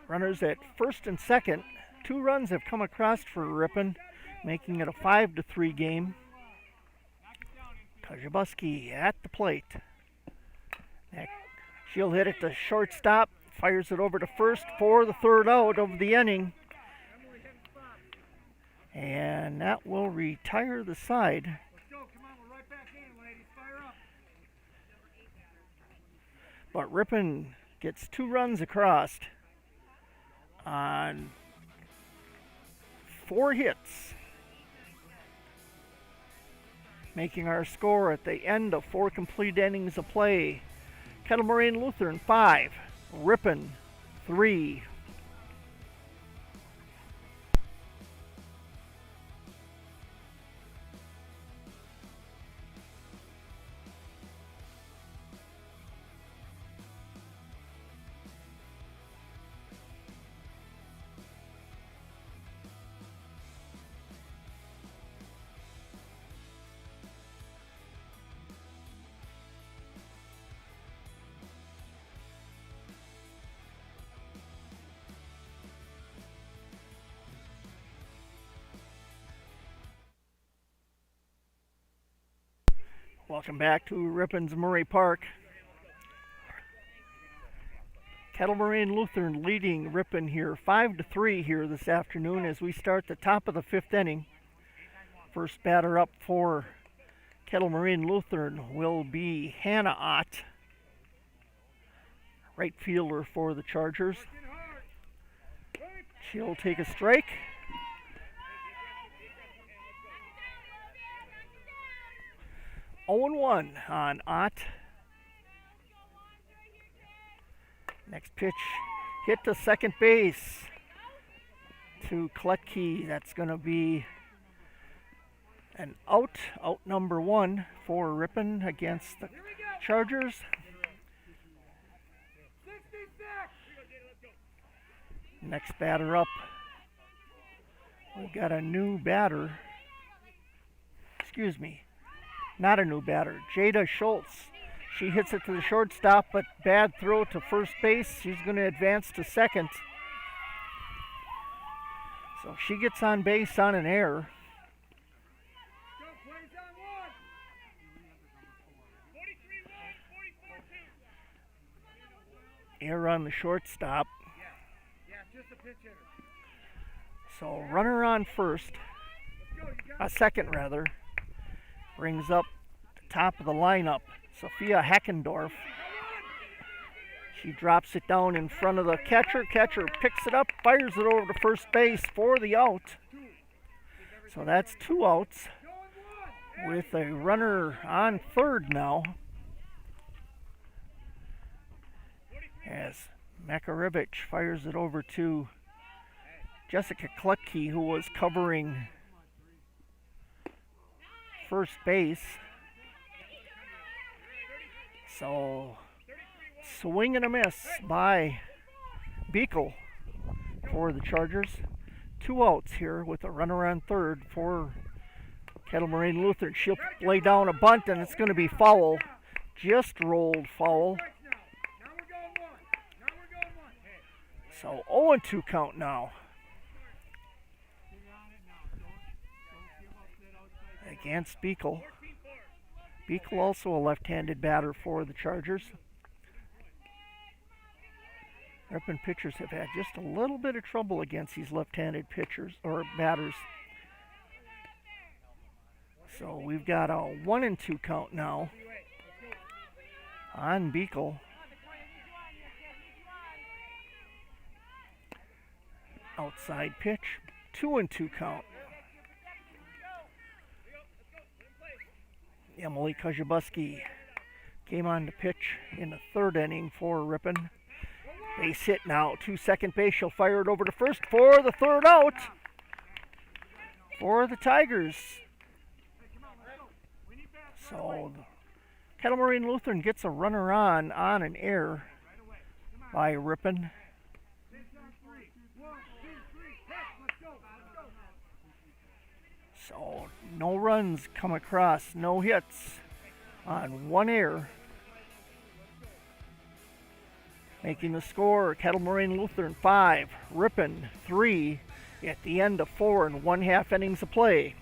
Runners at first and second. 2 runs have come across for Ripon, making it a 5-3 game. Kojabuski at the plate. She'll hit it to shortstop. Fires it over to first for the 3rd out of the inning. And that will retire the side. But Ripon gets 2 runs across on 4 hits, making our score at the end of 4 complete innings of play. Kettle Moraine Lutheran 5, Ripon 3. Welcome back to Ripon's Murray Park. Kettle Moraine Lutheran leading Ripon here 5-3 here this afternoon as we start the top of the 5th inning. First batter up for Kettle Moraine Lutheran will be Hannah Ott, right fielder for the Chargers. She'll take a strike. Oh, 1 on Ott. Next pitch hit to second base to Kletke. That's going to be an out number 1 for Ripon against the Chargers. Next batter up. We got a new batter. Excuse me, not a new batter. Jada Schultz. She hits it to the shortstop, but bad throw to first base. She's going to advance to second. So she gets on base on an error. Error on the shortstop. So runner on first, second rather, brings up the top of the lineup, Sophia Heckendorf. She drops it down in front of the catcher. Catcher picks it up, fires it over to first base for the out. So that's 2 outs with a runner on third now, as Makarevich fires it over to Jessica Kletke, who was covering first base. So, swing and a miss by Beekle for the Chargers. 2 outs here with a runner on third for Kettle Moraine Lutheran. She'll lay down a bunt, and it's going to be foul. Just rolled foul. So 0-2 count now. Against Beekle. Beekle also a left-handed batter for the Chargers. Ripon pitchers have had just a little bit of trouble against these left-handed pitchers or batters. So we've got a 1-2 count now on Beekle. Outside pitch, 2-2 count. Emily Kojabuski came on to pitch in the third inning for Ripon. Base hit now to second base. She'll fire it over to first for the third out for the Tigers. So Kettle Moraine Lutheran gets a runner on an error by Ripon. So no runs come across, no hits on 1 error. Making the score, Kettle Moraine Lutheran 5, Ripon 3 at the end of 4 1/2 innings of play.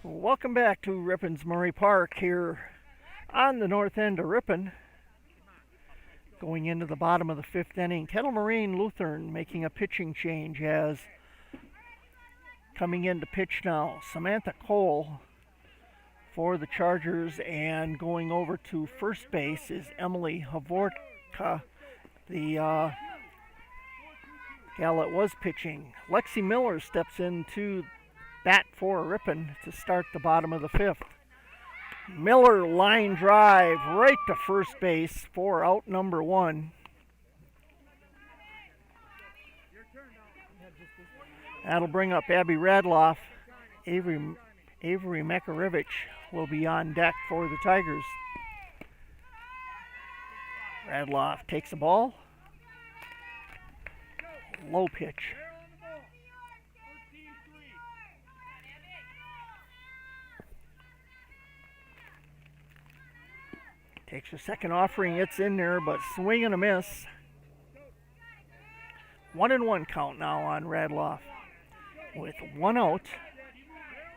Welcome back to Ripon's Murray Park here on the north end of Ripon. Going into the bottom of the 5th inning, Kettle Moraine Lutheran making a pitching change as coming in to pitch now Samantha Cole for the Chargers, and going over to first base is Emily Havorka, the gal that was pitching. Lexi Miller steps into bat for Ripon to start the bottom of the 5th. Miller line drive right to first base for out number 1. That'll bring up Abby Radloff. Avery Makarevich will be on deck for the Tigers. Radloff takes the ball. Low pitch. Takes her second offering, it's in there, but swing and a miss. 1-1 count now on Radloff. With one out,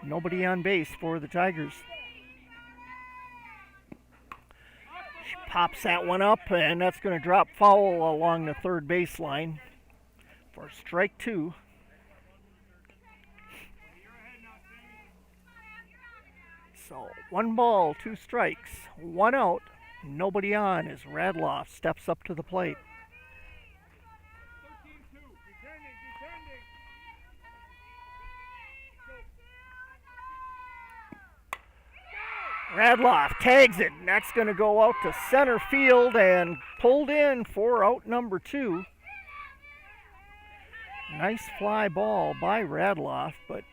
nobody on base for the Tigers. She pops that one up, and that's going to drop foul along the third baseline for strike two. So 1 ball, 2 strikes, 1 out, nobody on as Radloff steps up to the plate. Radloff tags it, and that's going to go out to center field and pulled in for out number 2. Nice fly ball by Radloff, but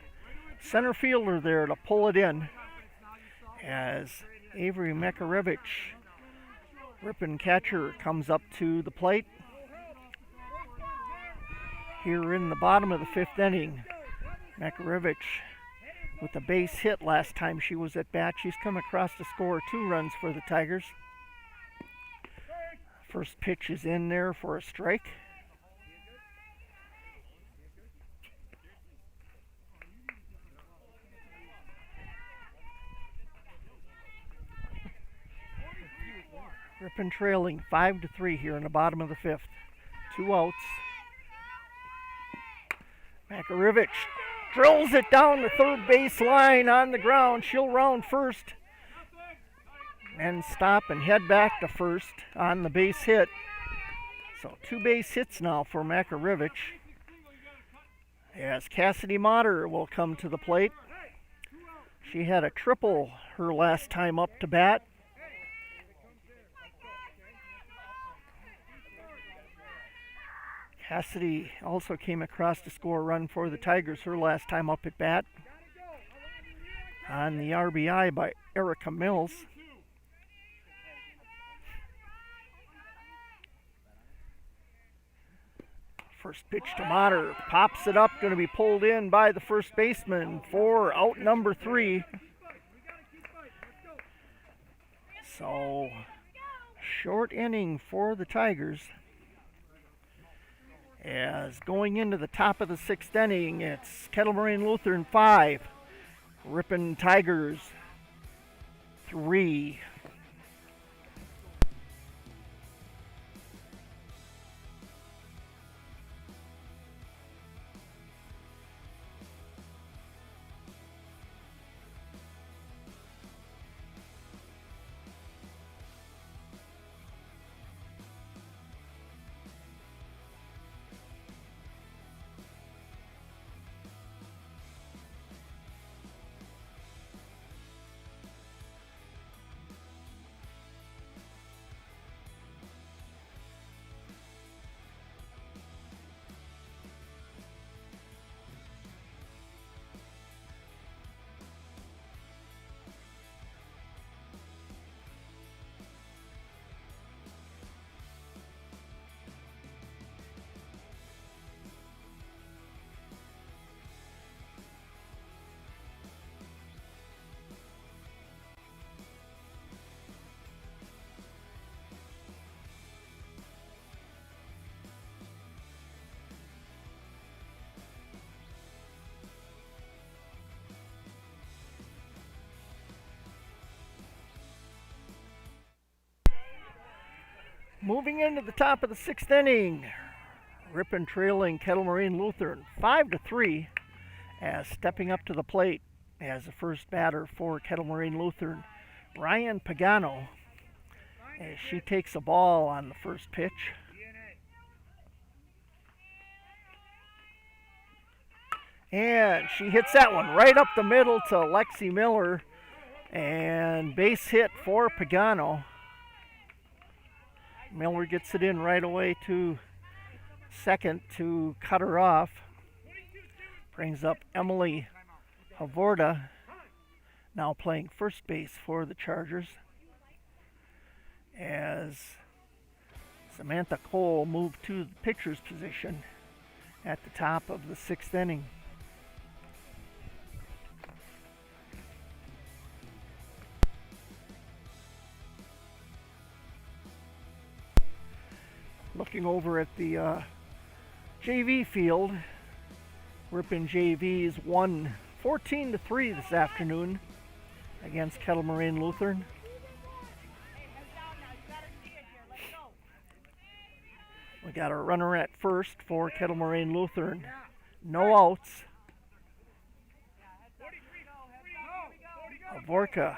center fielder there to pull it in as Avery Makarevich, Ripon catcher, comes up to the plate. Here in the bottom of the 5th inning, Makarevich with a base hit last time she was at bat. She's come across to score 2 runs for the Tigers. First pitch is in there for a strike. Ripon trailing 5-3 here in the bottom of the 5th. 2 outs. Makarevich drills it down the third base line on the ground. She'll round first and stop and head back to first on the base hit. So 2 base hits now for Makarevich. As Cassidy Motter will come to the plate. She had a triple her last time up to bat. Cassidy also came across to score a run for the Tigers her last time up at bat. On the RBI by Erica Mills. First pitch to Motter, pops it up, going to be pulled in by the first baseman for out number 3. So, short inning for the Tigers. As going into the top of the 6th inning, it's Kettle Moraine Lutheran 5, Ripon Tigers 3. Moving into the top of the 6th inning, Ripon trailing Kettle Moraine Lutheran 5-3, as stepping up to the plate as the first batter for Kettle Moraine Lutheran, Ryan Pagano, as she takes a ball on the first pitch. And she hits that one right up the middle to Lexi Miller, and base hit for Pagano. Miller gets it in right away to second to cut her off. Brings up Emily Havorda, now playing first base for the Chargers, as Samantha Cole moved to the pitcher's position at the top of the 6th inning. Looking over at the JV field, Ripon JV's won 14-3 this afternoon against Kettle Moraine Lutheran. We got a runner at first for Kettle Moraine Lutheran. No outs. Avorka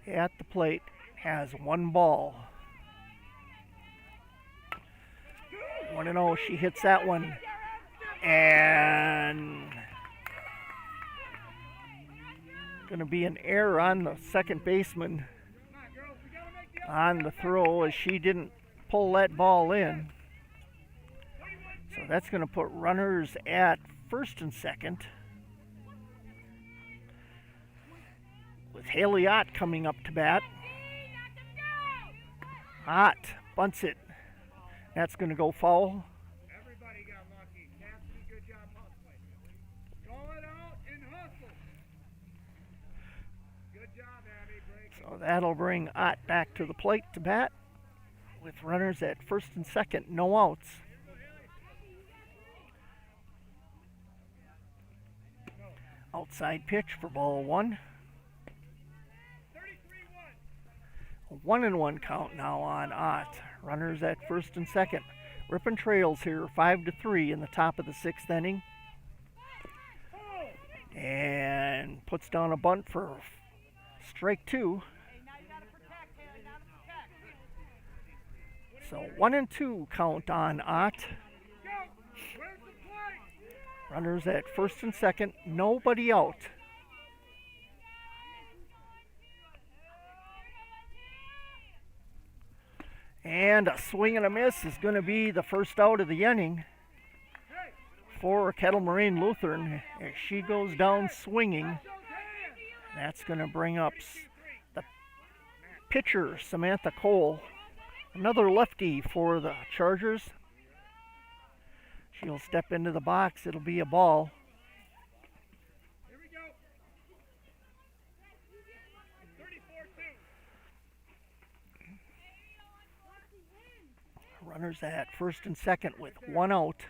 at the plate has one ball. 1-0, she hits that one. And going to be an error on the second baseman on the throw, as she didn't pull that ball in. So that's going to put runners at first and second, with Haley Ott coming up to bat. Ott bunts it. That's going to go foul. Everybody got lucky. Cassidy, good job hustling. Call it out and hustle. Good job, Abby. Break. So that'll bring Ott back to the plate to bat, with runners at first and second, no outs. Outside pitch for ball one. 33-1. 1-1 count now on Ott. Runners at first and second. Ripon trails here 5-3 in the top of the 6th inning. And puts down a bunt for strike 2. So 1-2 count on Ott. Where's the play? Runners at first and second, nobody out. And a swing and a miss is going to be the first out of the inning for Kettle Moraine Lutheran, as she goes down swinging. That's going to bring up the pitcher, Samantha Cole. Another lefty for the Chargers. She'll step into the box. It'll be a ball. Here we go. 34-2. Runners at first and second with one out.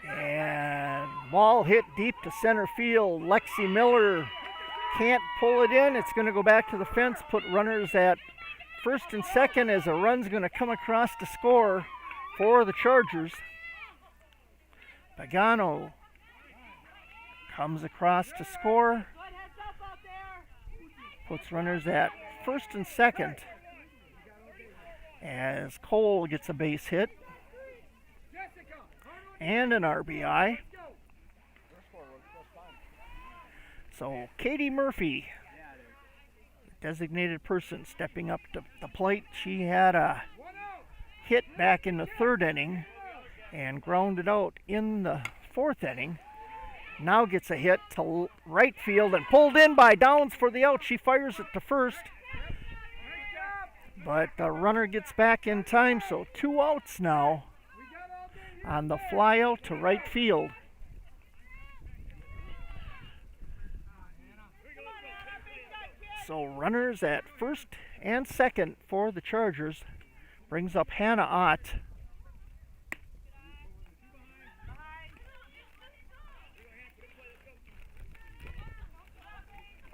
And ball hit deep to center field. Lexi Miller can't pull it in. It's going to go back to the fence, put runners at first and second, as a run's going to come across to score for the Chargers. Pagano comes across to score. Puts runners at first and second, as Cole gets a base hit and an RBI. So Katie Murphy, designated person, stepping up to the plate. She had a hit back in the 3rd inning and grounded out in the 4th inning. Now gets a hit to right field and pulled in by Downs for the out. She fires it to first, but the runner gets back in time, so 2 outs now on the fly out to right field. So runners at first and second for the Chargers. Brings up Hannah Ott.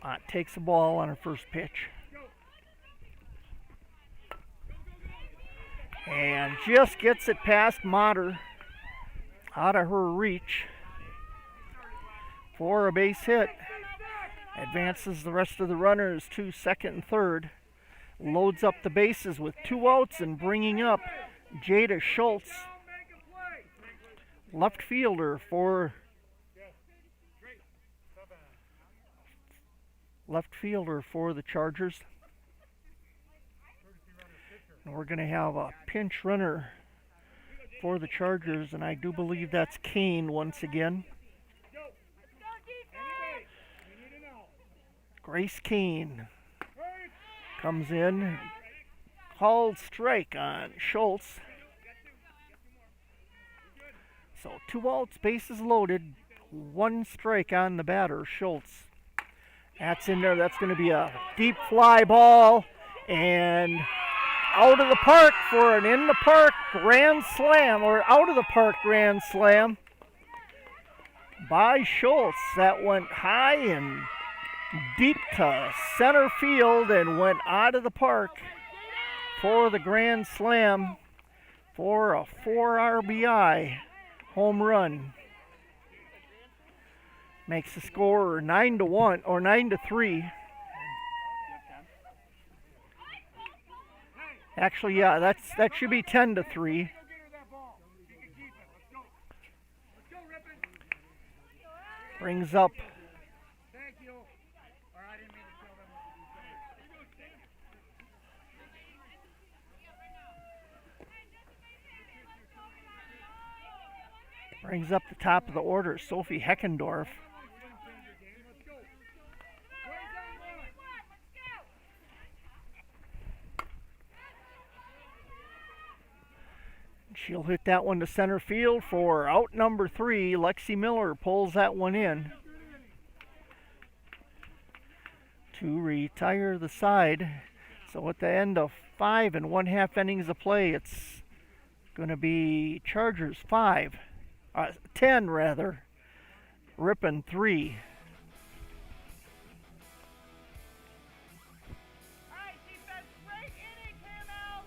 Ott takes the ball on her first pitch. And just gets it past Motter, out of her reach, for a base hit. Advances the rest of the runners to second and third. Loads up the bases with 2 outs and bringing up Jada Schultz, left fielder for the Chargers. And we're going to have a pinch runner for the Chargers, and I do believe that's Kane once again. Grace Kane comes in, called strike on Schultz. So 2 outs, bases loaded, 1 strike on the batter, Schultz. That's in there. That's going to be a deep fly ball, and out of the park for an in-the-park grand slam, or out-of-the-park grand slam by Schultz. That went high and deep to center field and went out of the park for the grand slam for a 4 RBI home run. Makes the score 9-1 or 9-3. Actually, yeah, that should be 10-3. Brings up the top of the order, Sophie Heckendorf. She'll hit that one to center field for out number 3. Lexi Miller pulls that one in to retire the side. So at the end of 5 1/2 innings of play, it's going to be Chargers 10 rather, Ripon 3. All right, defense, great inning, KML.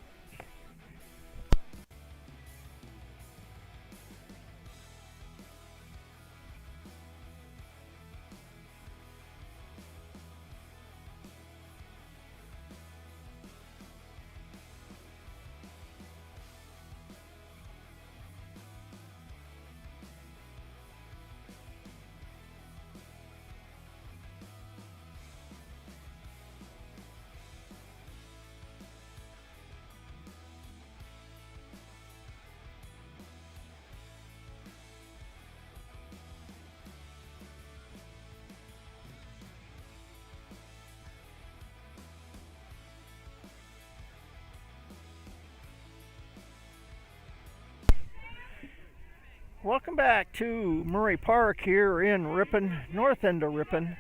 Welcome back to Murray Park here in Ripon, north end of Ripon.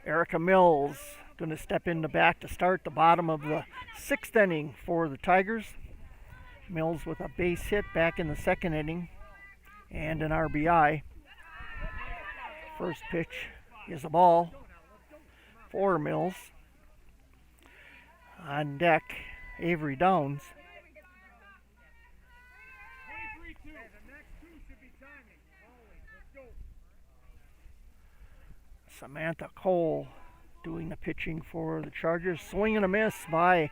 Erica Mills going to step in the back to start the bottom of the 6th inning for the Tigers. Mills with a base hit back in the 2nd inning and an RBI. First pitch is a ball for Mills. On deck, Avery Downs. Samantha Cole doing the pitching for the Chargers. Swing and a miss by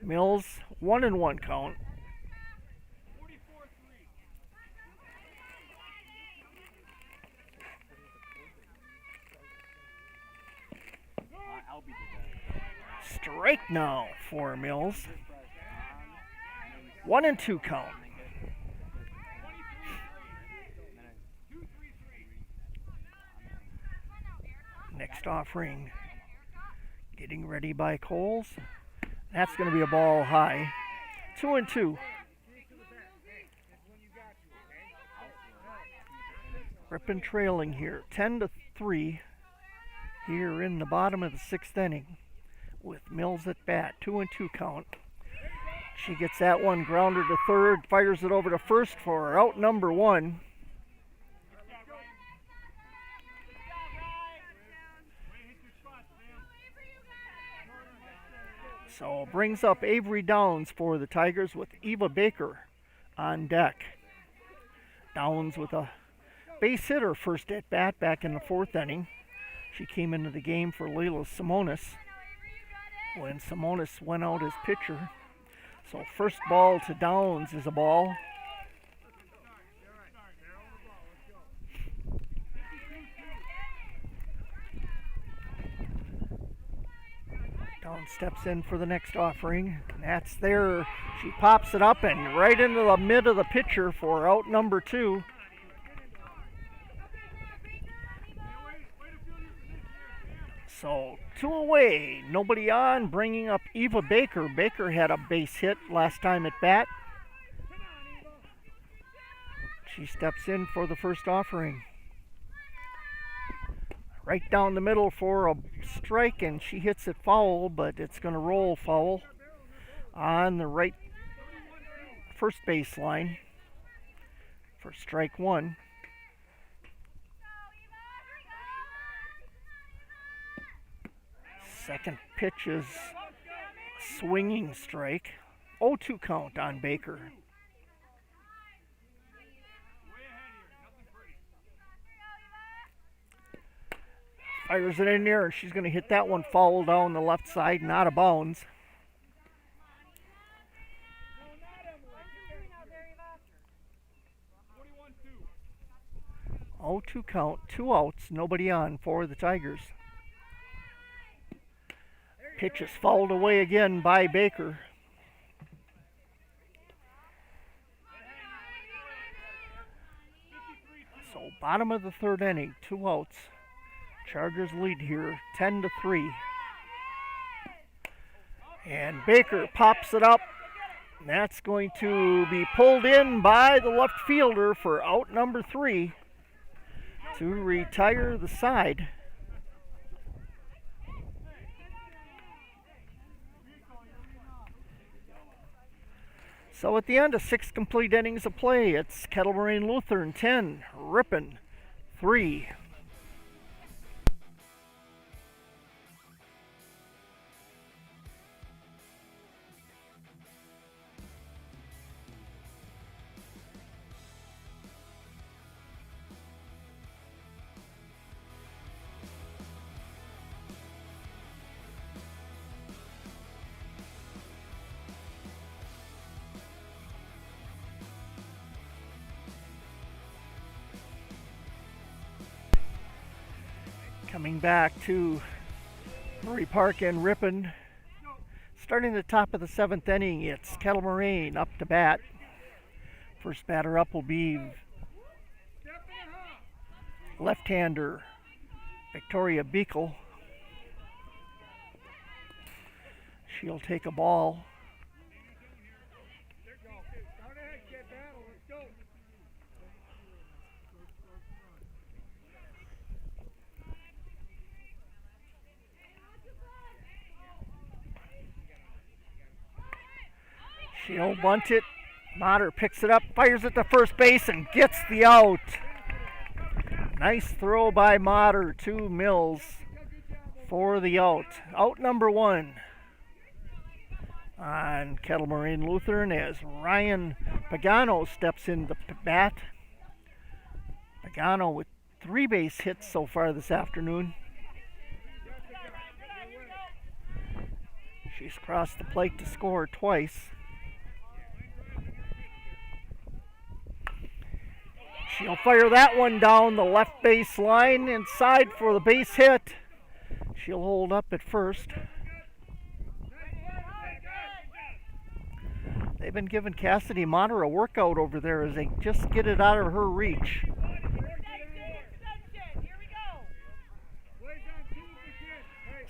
Mills. 1-1 count. Strike now for Mills. 1-2 count. Next offering, getting ready by Coles. That's going to be a ball high. 2-2. Ripon trailing here, 10-3 here in the bottom of the 6th inning with Mills at bat. 2-2 count. She gets that one grounded to third, fires it over to first for out number 1. So brings up Avery Downs for the Tigers with Eva Baker on deck. Downs with a base hitter first at bat back in the 4th inning. She came into the game for Layla Simonis when Simonis went out as pitcher. So first ball to Downs is a ball. Count steps in for the next offering. That's there. She pops it up and right into the mid of the pitcher for out number 2. So 2 away, nobody on, bringing up Eva Baker. Baker had a base hit last time at bat. She steps in for the first offering. Right down the middle for a strike, and she hits it foul, but it's going to roll foul on the right first base line for strike 1. Second pitch is swinging strike. 0-2 count on Baker. Fires it in there, and she's going to hit that one foul down the left side and out of bounds. 0-2 count, 2 outs, nobody on for the Tigers. Pitch is fouled away again by Baker. So bottom of the 3rd inning, 2 outs. Chargers lead here 10-3. And Baker pops it up. That's going to be pulled in by the left fielder for out number 3 to retire the side. So at the end of 6 complete innings of play, it's Kettle Moraine Lutheran 10, Ripon 3. Coming back to Murray Park and Ripon. Starting the top of the 7th inning, it's Kettle Moraine up to bat. First batter up will be left-hander Victoria Beekle. She'll take a ball. She'll bunt it. Motter picks it up, fires it to first base, and gets the out. Nice throw by Motter to Mills for the out. Out number 1 on Kettle Moraine Lutheran as Ryan Pagano steps in the bat. Pagano with 3 base hits so far this afternoon. She's crossed the plate to score twice. She'll fire that one down the left base line inside for the base hit. She'll hold up at first. They've been giving Cassidy Motter a workout over there as they just get it out of her reach.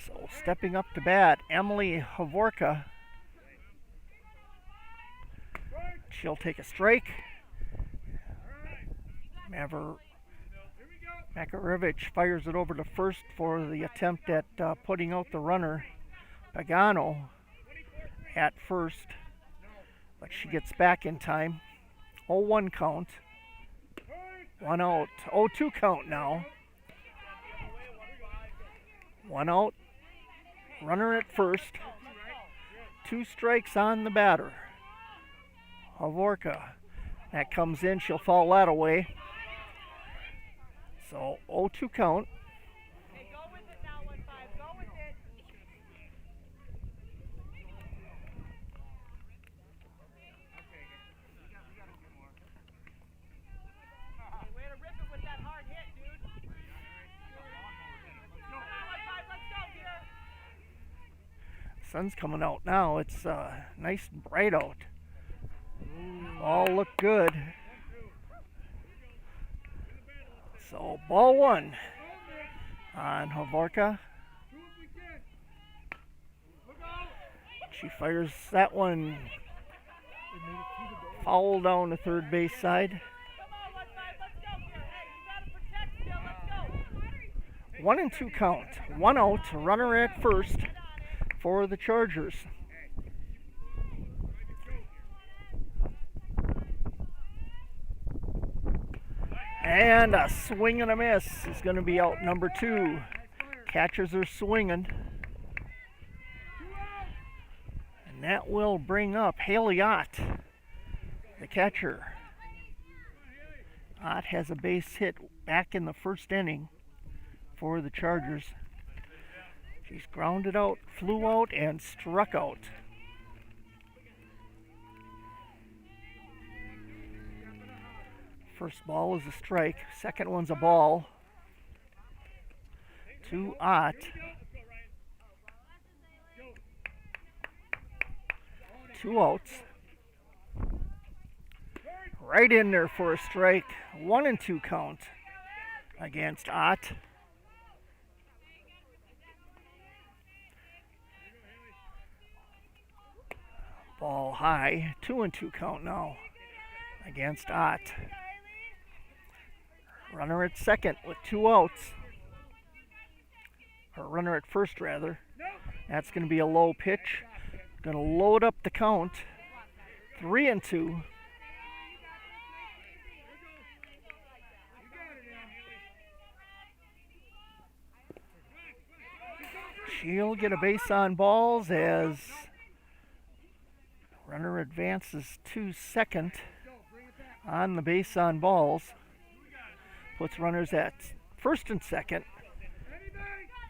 So stepping up to bat, Emily Havorka. She'll take a strike. Makarevich fires it over to first for the attempt at putting out the runner. Pagano at first, but she gets back in time. 0-1 count. 1 out. 0-2 count now. 1 out. Runner at first. 2 strikes on the batter. Havorka. That comes in. She'll foul that away. So 0-2 count. Hey, go with it now, 1-5. Go with it. Hey, way to rip it with that hard hit, dude. Come on, 1-5. Let's go here. Sun's coming out now. It's nice and bright out. All look good. So ball one on Havorka. She fires that one foul down the third base side. Come on, 1-5, let's go here. Hey, you gotta protect still, let's go. 1-2 count. 1 out. Runner at first for the Chargers. And a swing and a miss is going to be out number 2. Catchers are swinging. And that will bring up Haley Ott, the catcher. Ott has a base hit back in the first inning for the Chargers. She's grounded out, flew out, and struck out. First ball is a strike. Second one's a ball. To Ott. 2 outs. Right in there for a strike. 1-2 count against Ott. Ball high. 2-2 count now against Ott. Runner at second with 2 outs. Or runner at first, rather. That's going to be a low pitch. Going to load up the count. 3-2. She'll get a base on balls as runner advances to second on the base on balls. Puts runners at first and second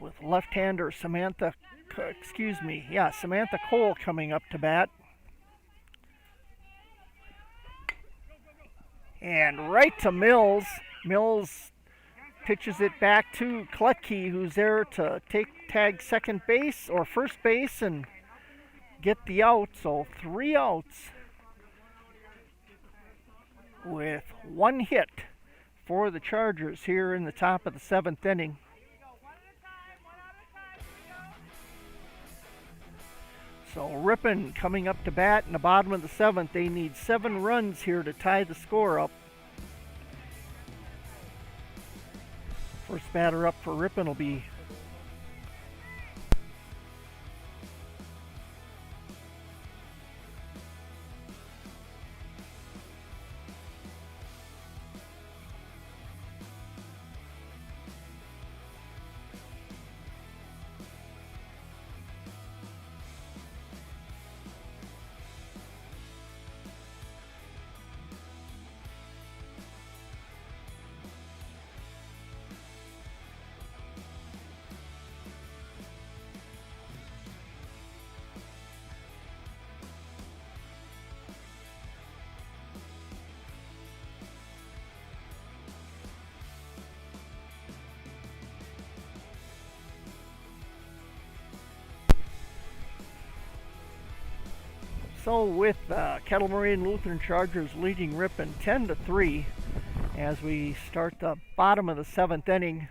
with left-hander Samantha Cole coming up to bat. And right to Mills. Mills pitches it back to Kletke, who's there to tag second base or first base and get the out. So 3 outs with 1 hit for the Chargers here in the top of the 7th inning. So Ripon coming up to bat in the bottom of the 7th. They need 7 runs here to tie the score up. First batter up for Ripon will be So with Kettle Moraine Lutheran Chargers leading Ripon 10-3 as we start the bottom of the 7th inning.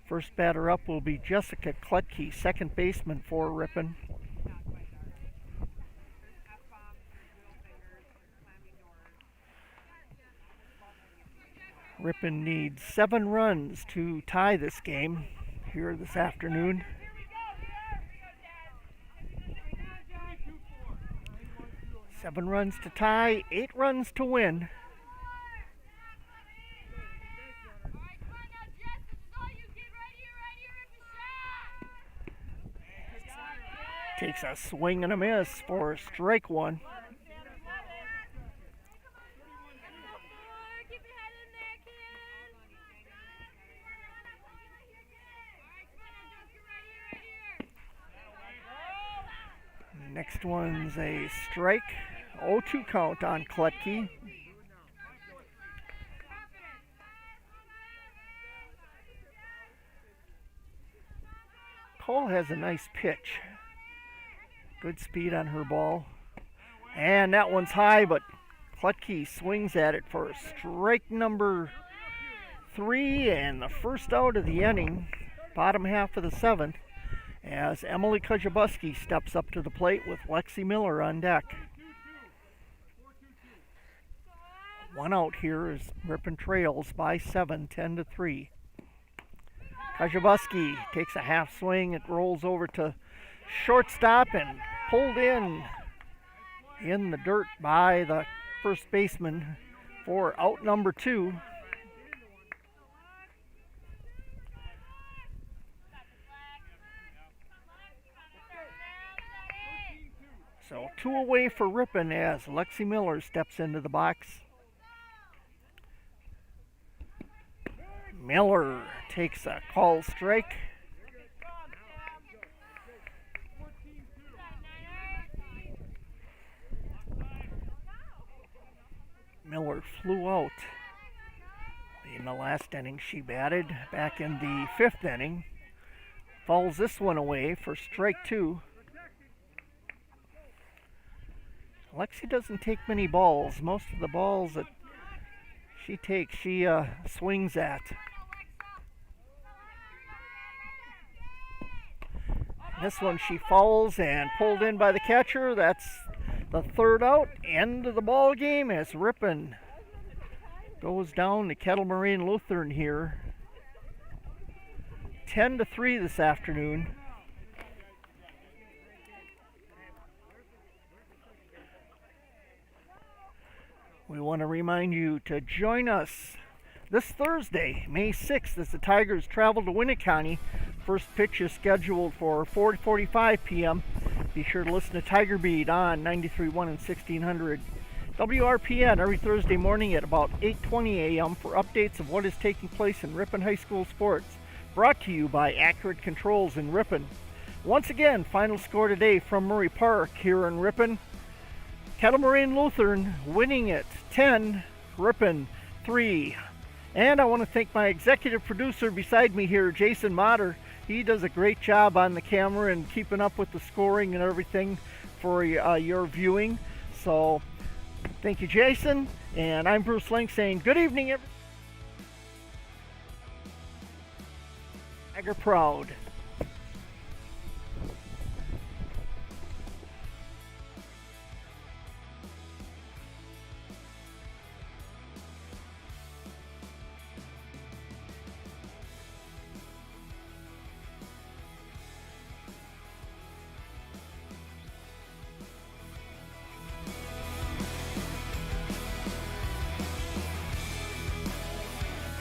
First batter up will be Jessica Kletke, second baseman for Ripon. Ripon needs 7 runs to tie this game here this afternoon. 7 runs to tie, 8 runs to win. Takes a swing and a miss for strike 1. Next one's a strike. 0-2 count on Kletke. Cole has a nice pitch. Good speed on her ball. And that one's high, but Klutke swings at it for strike number 3 and the first out of the inning, bottom half of the 7th, as Emily Kujabuski steps up to the plate with Lexi Miller on deck. One out here as Ripon trails by 7, 10-3. Kujabuski takes a half swing. It rolls over to shortstop and pulled in the dirt by the first baseman for out number 2. So 2 away for Ripon as Lexi Miller steps into the box. Miller takes a call strike. Miller flew out in the last inning. She batted back in the 5th inning. Fouls this one away for strike 2. Lexi doesn't take many balls. Most of the balls that she takes, she swings at. This one she fouls and pulled in by the catcher. That's the 3rd out. End of the ball game as Ripon goes down to Kettle Moraine Lutheran here. 10-3 this afternoon. We want to remind you to join us this Thursday, May 6th, as the Tigers travel to Winneconne. First pitch is scheduled for 4:45 p.m. Be sure to listen to Tiger Beat on 93.1 and 1600 WRPN every Thursday morning at about 8:20 a.m. for updates of what is taking place in Ripon High School sports. Brought to you by Accurate Controls in Ripon. Once again, final score today from Murray Park here in Ripon. Kettle Moraine Lutheran winning it 10, Ripon 3. And I want to thank my executive producer beside me here, Jason Motter. He does a great job on the camera and keeping up with the scoring and everything for your viewing. So thank you, Jason. And I'm Bruce Link saying good evening, everyone. Tiger proud.